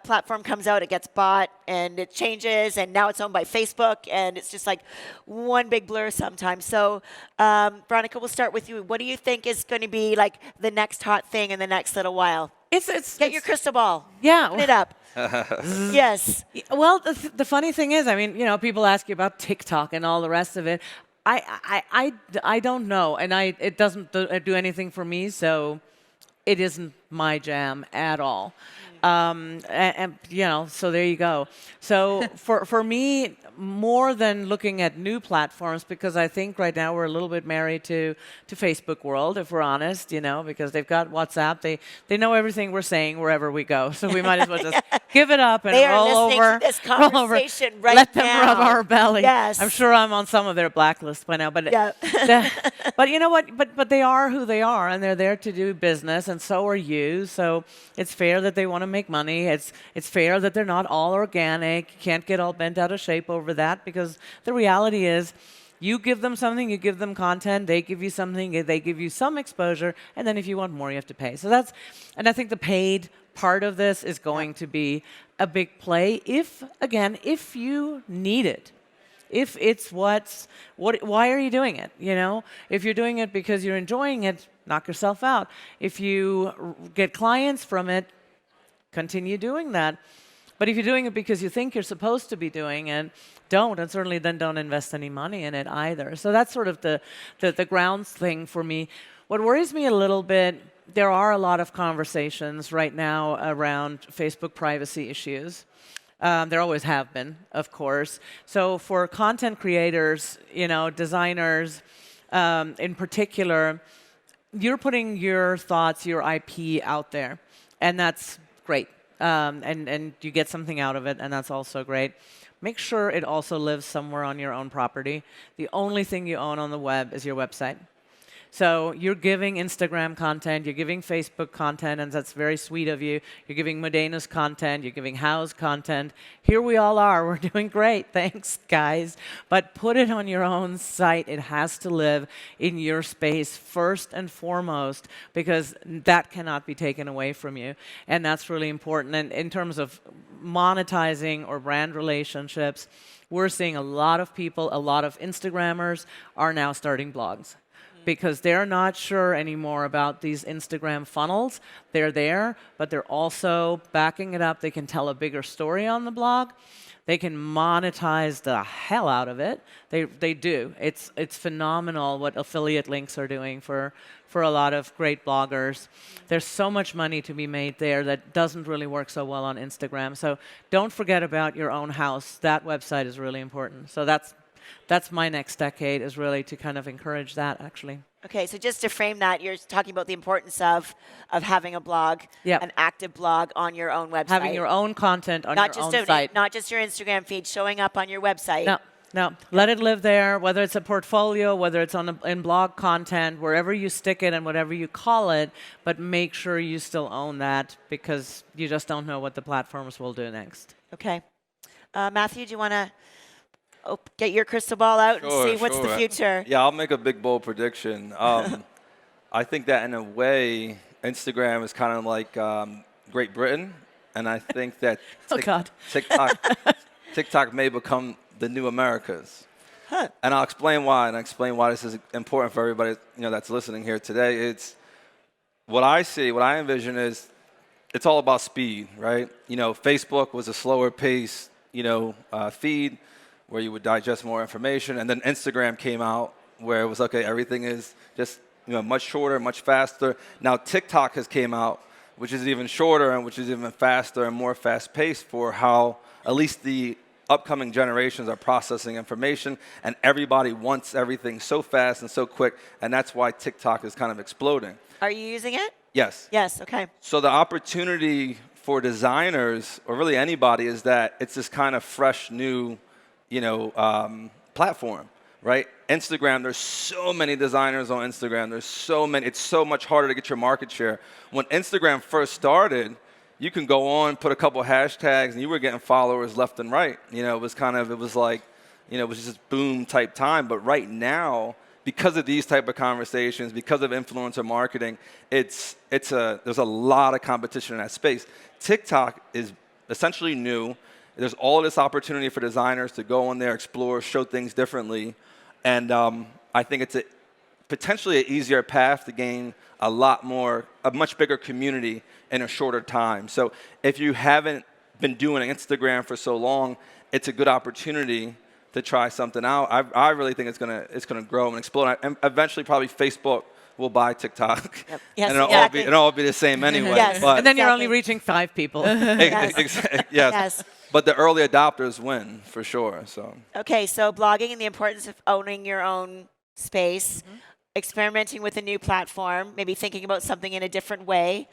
Speaker 1: platform comes out, it gets bought, and it changes, and now it's owned by Facebook, and it's just like one big blur sometimes. So, Veronika, we'll start with you. What do you think is going to be like the next hot thing in the next little while? Get your crystal ball.
Speaker 4: Yeah.
Speaker 1: Open it up. Yes.
Speaker 4: Well, the funny thing is, I mean, people ask you about TikTok and all the rest of it. I don't know, and it doesn't do anything for me, so it isn't my jam at all. So there you go. So for me, more than looking at new platforms, because I think right now we're a little bit married to Facebook world, if we're honest, because they've got WhatsApp. They know everything we're saying wherever we go. So we might as well just give it up and roll over.
Speaker 1: To this conversation right
Speaker 4: Let them
Speaker 1: now.
Speaker 4: rub our belly.
Speaker 1: Yes.
Speaker 4: I'm sure I'm on some of their blacklist by now. But but you know what? But they are who they are, and they're there to do business, and so are you. So it's fair that they want to make money. It's fair that they're not all organic. You can't get all bent out of shape over that, because the reality is You give them something, you give them content, they give you something, they give you some exposure, and then if you want more, you have to pay. So and I think the paid part of this is going to be a big play if you need it. If it's why are you doing it? If you're doing it because you're enjoying it, knock yourself out. If you get clients from it, continue doing that. But if you're doing it because you think you're supposed to be doing it, don't, and certainly then don't invest any money in it either. So that's sort of the grounds thing for me. What worries me a little bit, there are a lot of conversations right now around Facebook privacy issues. There always have been, of course. So for content creators, designers in particular, you're putting your thoughts, your IP out there, and that's great. And you get something out of it, and that's also great. Make sure it also lives somewhere on your own property. The only thing you own on the web is your website. So you're giving Instagram content, you're giving Facebook content, and that's very sweet of you. You're giving Modenus content, you're giving House content. Here we all are. We're doing great. Thanks, guys. But put it on your own site. It has to live in your space first and foremost, because that cannot be taken away from you. And that's really important. And in terms of monetizing or brand relationships, we're seeing a lot of people, a lot of Instagrammers are now starting blogs, because they're not sure anymore about these Instagram funnels. They're there, but they're also backing it up. They can tell a bigger story on the blog. They can monetize the hell out of it. They do. It's phenomenal what affiliate links are doing for a lot of great bloggers. There's so much money to be made there that doesn't really work so well on Instagram. So don't forget about your own house. That website is really important. So that's my next decade, is really to kind of encourage that, actually.
Speaker 1: Okay, so just to frame that, you're talking about the importance of having a blog, an active blog on your own website.
Speaker 4: Having your own content on your own site.
Speaker 1: Not just your Instagram feed, showing up on your website.
Speaker 4: No. Let it live there, whether it's a portfolio, whether it's in blog content, wherever you stick it and whatever you call it, but make sure you still own that, because you just don't know what the platforms will do next.
Speaker 1: Okay. Matthew, do you want to get your crystal ball out and see what's the future?
Speaker 3: Yeah, I'll make a big, bold prediction. I think that in a way, Instagram is kind of like Great Britain, and I think that TikTok may become the new Americas.
Speaker 1: Huh.
Speaker 3: And I'll explain why, and I'll explain why this is important for everybody that's listening here today. It's what I see, what I envision is it's all about speed, right? Facebook was a slower pace, feed where you would digest more information, and then Instagram came out where it was, okay, everything is just much shorter, much faster. Now TikTok has came out, which is even shorter and which is even faster and more fast-paced for how at least the upcoming generations are processing information, and everybody wants everything so fast and so quick, and that's why TikTok is kind of exploding.
Speaker 1: Are you using it?
Speaker 3: Yes.
Speaker 1: Yes, okay.
Speaker 3: So the opportunity for designers, or really anybody, is that it's this kind of fresh, new, platform, right? Instagram, there's so many designers on Instagram. There's so many. It's so much harder to get your market share. When Instagram first started, you can go on, put a couple hashtags, and you were getting followers left and right. It was just boom type time. But right now, because of these type of conversations, because of influencer marketing, there's a lot of competition in that space. TikTok is essentially new. There's all this opportunity for designers to go on there, explore, show things differently. And I think it's potentially an easier path to gain a much bigger community in a shorter time. So if you haven't been doing Instagram for so long, it's a good opportunity to try something out. I really think it's gonna grow and explode. And eventually, probably Facebook will buy TikTok.
Speaker 1: Yep. Yes,
Speaker 3: and it'll all be the same anyway.
Speaker 1: Yes.
Speaker 3: But
Speaker 4: And then you're only reaching 5 people.
Speaker 3: yes. But the early adopters win, for sure. So.
Speaker 1: Okay, so blogging and the importance of owning your own space, experimenting with a new platform, maybe thinking about something in a different way.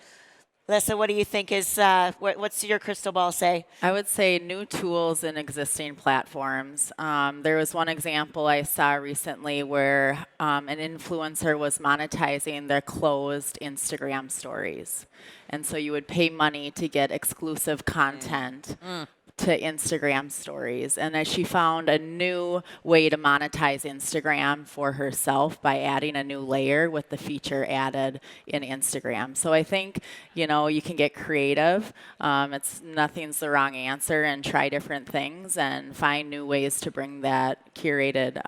Speaker 1: Alyssa, what do you think is, what's your crystal ball say?
Speaker 2: I would say new tools in existing platforms. There was one example I saw recently where an influencer was monetizing their closed Instagram stories. And so you would pay money to get exclusive content to Instagram stories, and that she found a new way to monetize Instagram for herself by adding a new layer with the feature added in Instagram. So I think, you know, you can get creative. Nothing's the wrong answer, and try different things and find new ways to bring that curated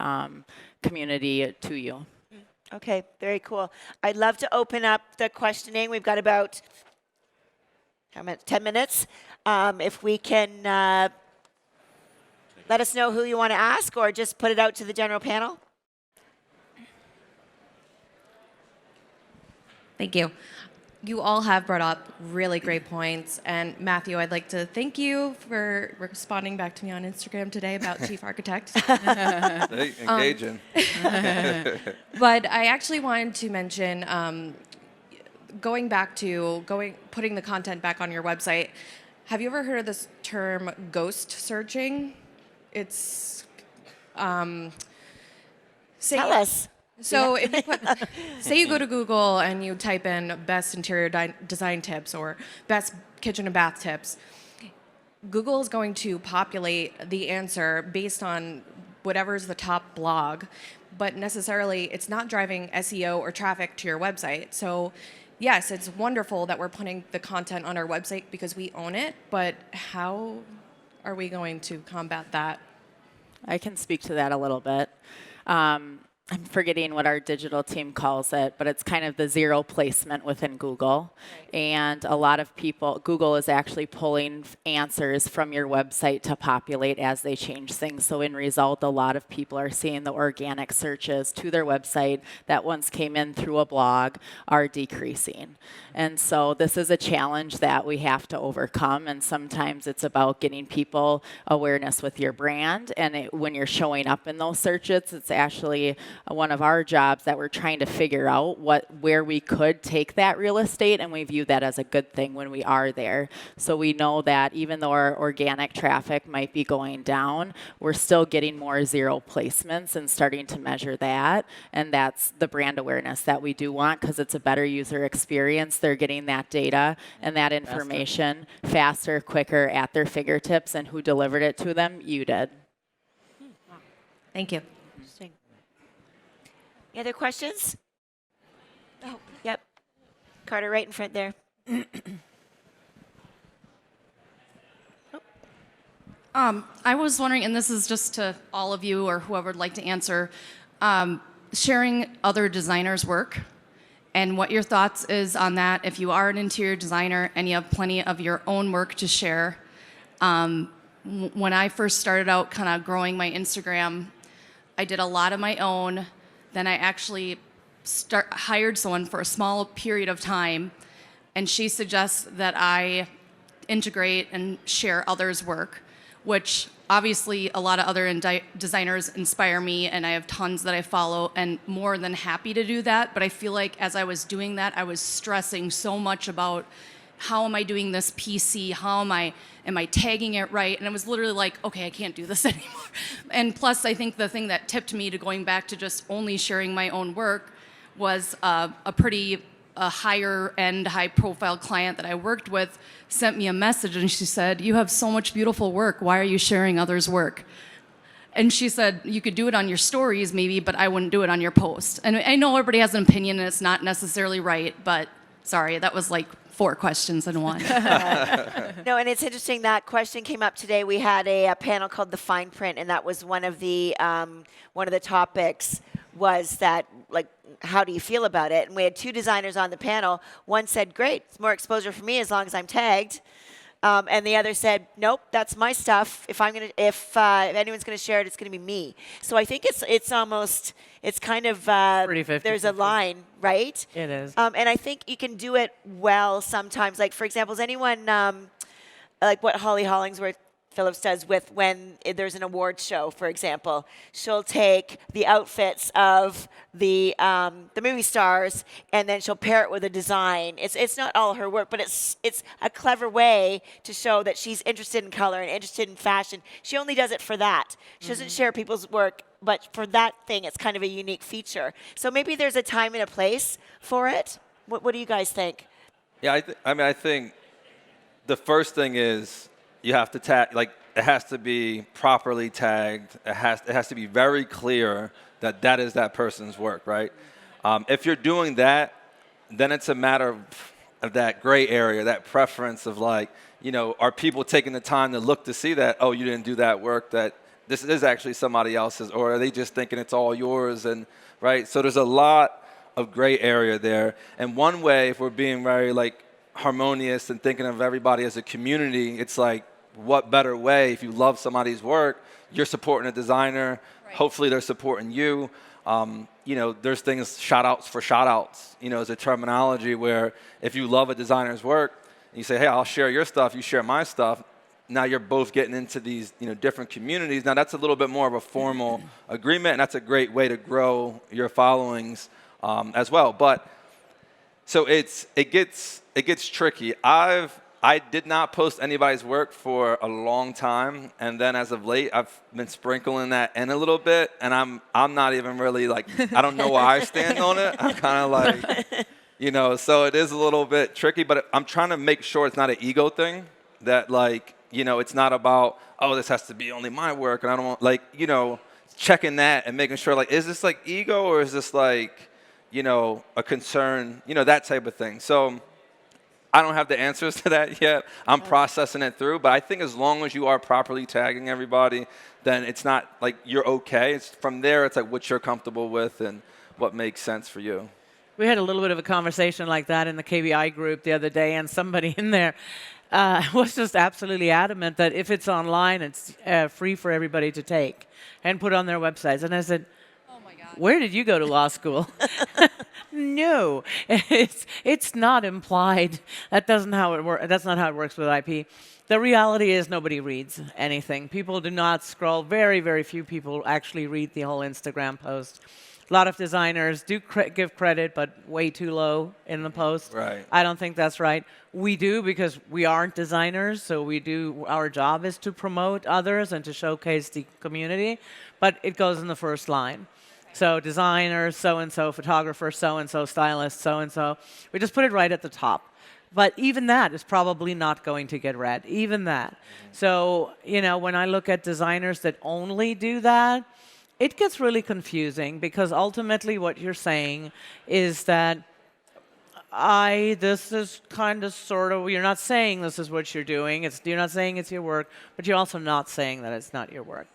Speaker 2: community to you.
Speaker 1: Okay, very cool. I'd love to open up the questioning. We've got about 10 minutes. If we can let us know who you want to ask, or just put it out to the general panel.
Speaker 7: Thank you. You all have brought up really great points. And Matthew, I'd like to thank you for responding back to me on Instagram today about chief architect.
Speaker 3: Engaging.
Speaker 7: But I actually wanted to mention, putting the content back on your website. Have you ever heard of this term ghost searching? It's
Speaker 1: Tell us.
Speaker 7: So if you say you go to Google and you type in best interior design tips or best kitchen and bath tips, Google is going to populate the answer based on whatever's the top blog, but necessarily it's not driving SEO or traffic to your website. So yes, it's wonderful that we're putting the content on our website because we own it, but how are we going to combat that?
Speaker 2: I can speak to that a little bit. I'm forgetting what our digital team calls it, but it's kind of the zero placement within Google. Right. And a lot of people, Google is actually pulling answers from your website to populate as they change things. So in result, a lot of people are seeing the organic searches to their website that once came in through a blog are decreasing. And so this is a challenge that we have to overcome. And sometimes it's about getting people awareness with your brand. And when you're showing up in those searches, it's actually one of our jobs that we're trying to figure out where we could take that real estate, and we view that as a good thing when we are there. So we know that even though our organic traffic might be going down, we're still getting more zero placements and starting to measure that. And that's the brand awareness that we do want, because it's a better user experience. They're getting that data and that information faster, quicker, at their fingertips. And who delivered it to them? You did.
Speaker 7: Thank you.
Speaker 1: Interesting. Any other questions? Oh, yep. Carter, right in front there.
Speaker 8: I was wondering, and this is just to all of you or whoever would like to answer, sharing other designers' work and what your thoughts is on that. If you are an interior designer and you have plenty of your own work to share. When I first started out kind of growing my Instagram, I did a lot of my own. Then I actually hired someone for a small period of time, and she suggests that I integrate and share others' work, which obviously a lot of other designers inspire me, and I have tons that I follow, and more than happy to do that. But I feel like as I was doing that, I was stressing so much about how am I doing this PC? Am I tagging it right? And I was literally like, okay, I can't do this anymore. And plus, I think the thing that tipped me to going back to just only sharing my own work was a higher end, high profile client that I worked with sent me a message, and she said, "You have so much beautiful work. Why are you sharing others' work?" And she said, "You could do it on your stories maybe, but I wouldn't do it on your post." And I know everybody has an opinion and it's not necessarily right, but sorry, that was like 4 questions in one.
Speaker 1: No, and it's interesting that question came up today. We had a panel called The Fine Print, and that was one of the topics was that, like, how do you feel about it? And we had 2 designers on the panel. One said, great, it's more exposure for me as long as I'm tagged. And the other said, nope, that's my stuff. If anyone's gonna share it, it's gonna be me. So I think it's kind of
Speaker 4: Pretty 50-50.
Speaker 1: There's a line, right?
Speaker 4: It is.
Speaker 1: And I think you can do it well sometimes. Like, for example, is anyone like what Holly Hollingsworth Phillips does with when there's an awards show, for example? She'll take the outfits of the movie stars, and then she'll pair it with a design. It's not all her work, but it's a clever way to show that she's interested in color and interested in fashion. She only does it for that. She doesn't share people's work, but for that thing, it's kind of a unique feature. So maybe there's a time and a place for it. What do you guys think?
Speaker 3: Yeah, I think the first thing is you have to tag, like, it has to be properly tagged. It has to be very clear that that is that person's work, right? If you're doing that, then it's a matter of that gray area, that preference of like, you know, are people taking the time to look to see that, oh, you didn't do that work, that this is actually somebody else's, or are they just thinking it's all yours, and right? So there's a lot of gray area there. And one way, if we're being very like harmonious and thinking of everybody as a community, it's like, what better way, if you love somebody's work, you're supporting a designer, hopefully they're supporting you. You know, there's things, shout outs for shout outs, you know, as a terminology where if you love a designer's work, and you say, hey, I'll share your stuff, you share my stuff, now you're both getting into these, you know, different communities. Now that's a little bit more of a formal agreement, and that's a great way to grow your followings as well. But so it gets tricky. I did not post anybody's work for a long time, and then as of late, I've been sprinkling that in a little bit, and I'm not even really like, I don't know where I stand on it. I'm kind of like, you know, so it is a little bit tricky, but I'm trying to make sure it's not an ego thing, that like, you know, it's not about, oh, this has to be only my work, and I don't want, like, you know, checking that and making sure, like, is this like ego, or is this like, you know, a concern, you know, that type of thing. So I don't have the answers to that yet. I'm processing it through, but I think as long as you are properly tagging everybody, then it's not like you're okay. It's from there, it's like what you're comfortable with and what makes sense for you.
Speaker 4: We had a little bit of a conversation like that in the KBI group the other day, and somebody in there was just absolutely adamant that if it's online, it's free for everybody to take and put on their websites. And I said, where did you go to law school? No, it's not implied. That's not how it works with IP. The reality is nobody reads anything. People do not scroll. Very, very few people actually read the whole Instagram post. A lot of designers do give credit, but way too low in the post.
Speaker 3: Right.
Speaker 4: I don't think that's right. We do because we aren't designers, so we do. Our job is to promote others and to showcase the community, but it goes in the first line. So designers, so-and-so, photographer, so-and-so, stylist, so-and-so. We just put it right at the top. But even that is probably not going to get read, even that. So, you know, when I look at designers that only do that, it gets really confusing because ultimately what you're saying is that this is kind of sort of, you're not saying this is what you're doing. You're not saying it's your work, but you're also not saying that it's not your work.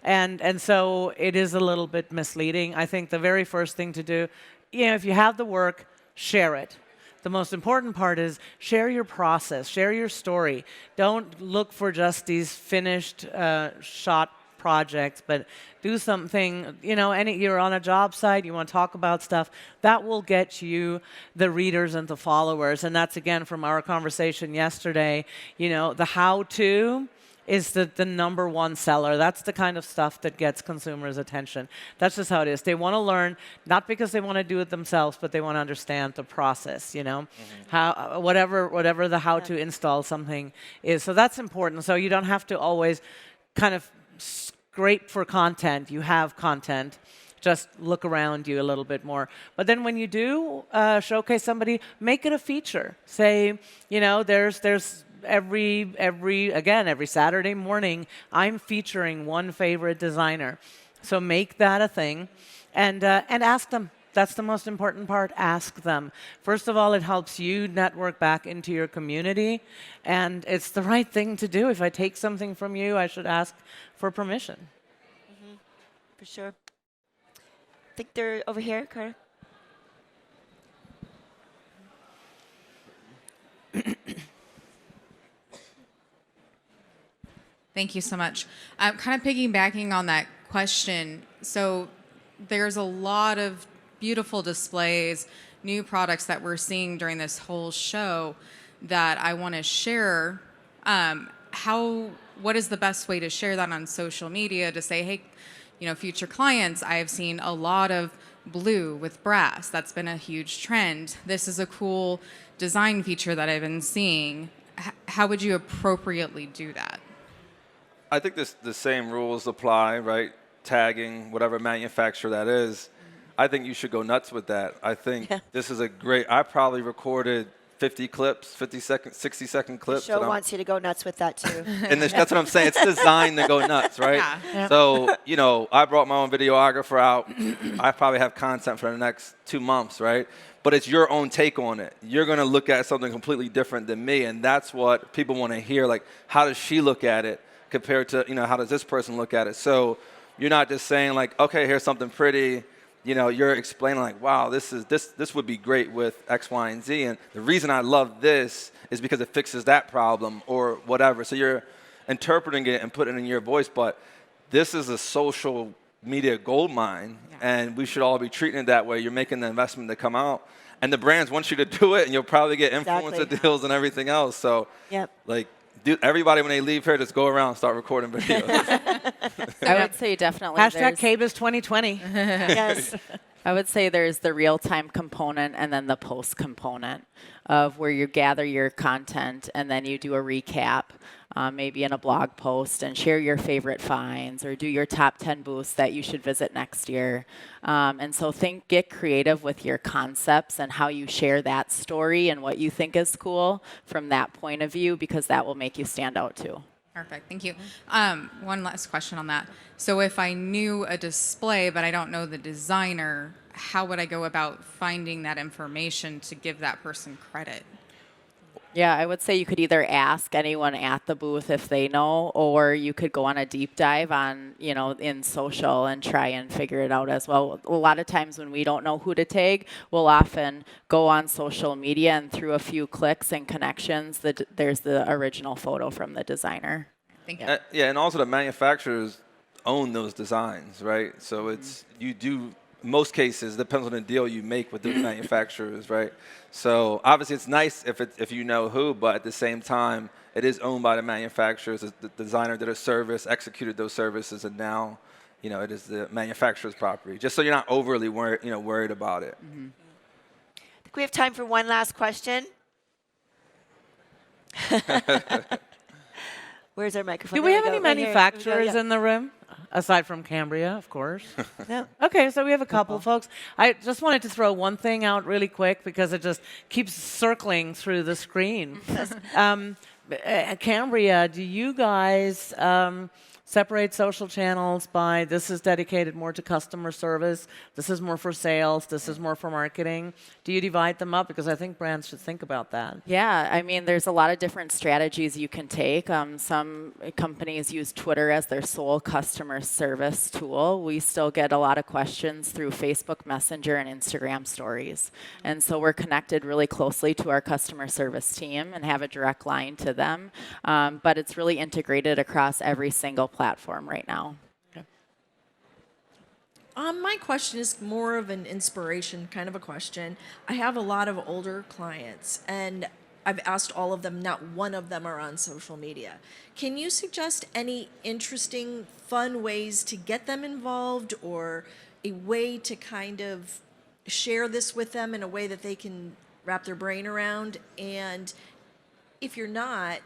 Speaker 4: And so it is a little bit misleading. I think the very first thing to do, you know, if you have the work, share it. The most important part is share your process, share your story. Don't look for just these finished shot projects, but do something, you know, you're on a job site, you want to talk about stuff, that will get you the readers and the followers. And that's, again, from our conversation yesterday, you know, the how-to is the number one seller. That's the kind of stuff that gets consumers' attention. That's just how it is. They want to learn, not because they want to do it themselves, but they want to understand the process, you know, how whatever the how to install something is. So that's important. So you don't have to always kind of scrape for content. You have content. Just look around you a little bit more. But then when you do showcase somebody, make it a feature. Say, you know, there's every Saturday morning, I'm featuring one favorite designer. So make that a thing, and ask them. That's the most important part. Ask them. First of all, it helps you network back into your community, and it's the right thing to do. If I take something from you, I should ask for permission.
Speaker 1: Mm-hmm. For sure. I think they're over here, Carter.
Speaker 9: Thank you so much. Kind of piggybacking on that question, so there's a lot of beautiful displays, new products that we're seeing during this whole show that I want to share. What is the best way to share that on social media to say, hey, you know, future clients, I have seen a lot of blue with brass. That's been a huge trend. This is a cool design feature that I've been seeing. How would you appropriately do that?
Speaker 3: I think the same rules apply, right? Tagging, whatever manufacturer that is. I think you should go nuts with that. I think this is a great, I probably recorded 50 clips, 50-second, 60-second
Speaker 1: The
Speaker 3: clips.
Speaker 1: show
Speaker 3: and
Speaker 1: wants you to go nuts with that too.
Speaker 3: and that's what I'm saying. It's designed to go nuts, right?
Speaker 9: Yeah.
Speaker 3: So, you know, I brought my own videographer out. I probably have content for the next 2 months, right? But it's your own take on it. You're going to look at something completely different than me, and that's what people want to hear. Like, how does she look at it compared to, you know, how does this person look at it? So you're not just saying, like, okay, here's something pretty. You know, you're explaining like, wow, this would be great with X, Y, and Z. And the reason I love this is because it fixes that problem or whatever. So you're interpreting it and putting it in your voice. But this is a social media gold mine, and we should all be treating it that way. You're making the investment to come out. And the brands want you to do it, and you'll probably get influencer deals and everything else. So, like, everybody, when they leave here, just go around and start recording videos.
Speaker 2: I would say definitely.
Speaker 4: Hashtag KBIS 2020.
Speaker 1: Yes.
Speaker 2: I would say there's the real-time component and then the post component of where you gather your content and then you do a recap, maybe in a blog post, and share your favorite finds or do your top 10 booths that you should visit next year. And so get creative with your concepts and how you share that story and what you think is cool from that point of view, because that will make you stand out too.
Speaker 9: Perfect, thank you. One last question on that. So if I knew a display, but I don't know the designer, how would I go about finding that information to give that person credit?
Speaker 2: Yeah, I would say you could either ask anyone at the booth if they know, or you could go on a deep dive on, you know, in social and try and figure it out as well. A lot of times when we don't know who to tag, we'll often go on social media and through a few clicks and connections, there's the original photo from the designer.
Speaker 9: Thank you.
Speaker 3: Yeah, and also the manufacturers own those designs, right? So it's, you do, most cases, depends on the deal you make with the manufacturers, right? So obviously it's nice if you know who, but at the same time, it is owned by the manufacturers. The designer did a service, executed those services, and now, you know, it is the manufacturer's property. Just so you're not overly worried about it.
Speaker 1: I think we have time for one last question. Where's our microphone?
Speaker 4: Do we
Speaker 1: There
Speaker 4: have any
Speaker 1: go, right here.
Speaker 4: manufacturers in the room? Aside from Cambria, of course.
Speaker 1: No.
Speaker 4: Okay, so we have a couple folks. I just wanted to throw one thing out really quick because it just keeps circling through the screen. Cambria, do you guys separate social channels by this is dedicated more to customer service, this is more for sales, this is more for marketing? Do you divide them up? Because I think brands should think about that.
Speaker 2: Yeah, I mean, there's a lot of different strategies you can take. Some companies use Twitter as their sole customer service tool. We still get a lot of questions through Facebook Messenger and Instagram stories. And so we're connected really closely to our customer service team and have a direct line to them. But it's really integrated across every single platform right now.
Speaker 10: My question is more of an inspiration kind of a question. I have a lot of older clients, and I've asked all of them, not one of them are on social media. Can you suggest any interesting, fun ways to get them involved, or a way to kind of share this with them in a way that they can wrap their brain around? And if you're not,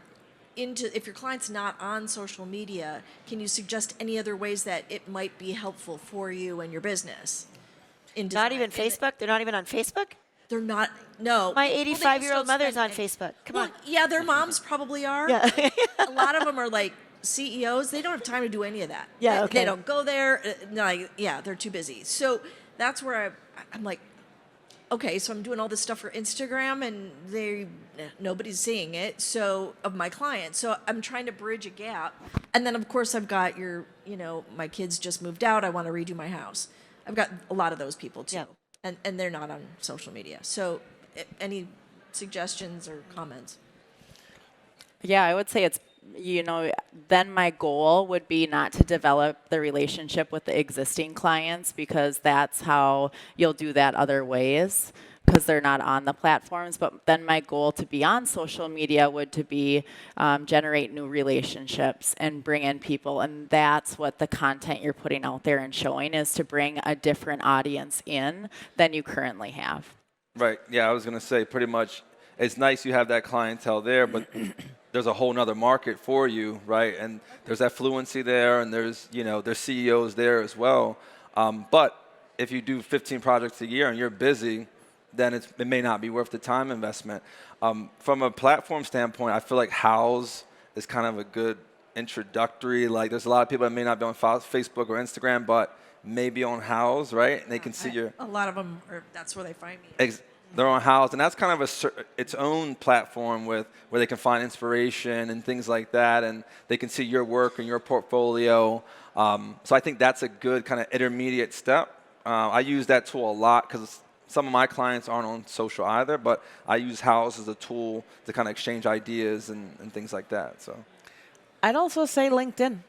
Speaker 10: if your client's not on social media, can you suggest any other ways that it might be helpful for you and your business?
Speaker 1: Not even Facebook? They're not even on Facebook?
Speaker 10: They're not, no.
Speaker 1: My
Speaker 10: Well, they
Speaker 1: 85-year-old
Speaker 10: just don't
Speaker 1: mother's
Speaker 10: spend
Speaker 1: on Facebook. Come
Speaker 10: Well,
Speaker 1: on.
Speaker 10: yeah, their moms probably are.
Speaker 1: Yeah.
Speaker 10: A lot of them are like CEOs. They don't have time to do any of that.
Speaker 1: Yeah,
Speaker 10: They
Speaker 1: okay.
Speaker 10: don't go there. No, yeah, they're too busy. So that's where I'm like, okay, so I'm doing all this stuff for Instagram, and nobody's seeing it. So of my clients, so I'm trying to bridge a gap. And then of course I've got my kids just moved out. I want to redo my house. I've got a lot of those people too, and they're not on social media. So any suggestions or comments?
Speaker 2: Yeah, I would say it's, then my goal would be not to develop the relationship with the existing clients, because that's how you'll do that other ways, because they're not on the platforms. But then my goal to be on social media would to be generate new relationships and bring in people. And that's what the content you're putting out there and showing is, to bring a different audience in than you currently have.
Speaker 3: Right. Yeah, I was going to say pretty much it's nice you have that clientele there, but there's a whole nother market for you, right? And there's that fluency there, and there's CEOs there as well. But if you do 15 projects a year and you're busy, then it may not be worth the time investment. From a platform standpoint, I feel like Houzz is kind of a good introductory. Like, there's a lot of people that may not be on Facebook or Instagram, but maybe on Houzz, right? And they can see your.
Speaker 10: A lot of them, that's where they find me.
Speaker 3: They're on Houzz, and that's kind of its own platform where they can find inspiration and things like that, and they can see your work and your portfolio. So I think that's a good kind of intermediate step. I use that tool a lot because some of my clients aren't on social either, but I use Houzz as a tool to kind of exchange ideas and things like that. So
Speaker 4: I'd also say LinkedIn,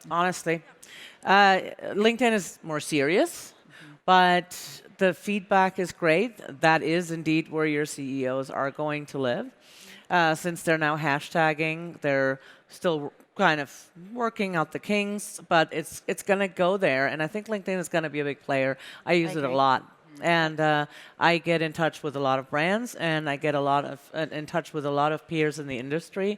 Speaker 4: honestly. LinkedIn is more serious, but the feedback is great. That is indeed where your CEOs are going to live. Since they're now hashtagging, they're still kind of working out the kinks, but it's going to go there. And I think LinkedIn is going to be a big player. I use it a lot. And I get in touch with a lot of brands, and I get in touch with a lot of peers in the industry.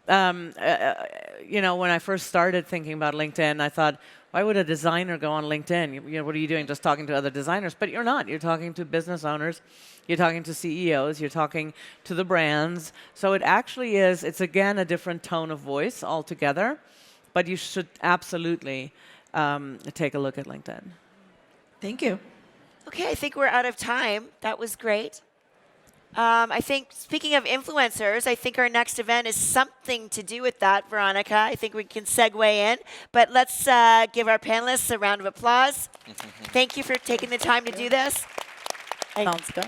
Speaker 4: When I first started thinking about LinkedIn, I thought, why would a designer go on LinkedIn? What are you doing, just talking to other designers? But you're not. You're talking to business owners. You're talking to CEOs. You're talking to the brands. So it actually is, it's again a different tone of voice altogether. But you should absolutely take a look at LinkedIn.
Speaker 10: Thank you.
Speaker 1: Okay, I think we're out of time. That was great. I think, speaking of influencers, I think our next event is something to do with that, Veronika. I think we can segue in. But let's give our panelists a round of applause. Thank you for taking the time to do this.
Speaker 2: Sounds good.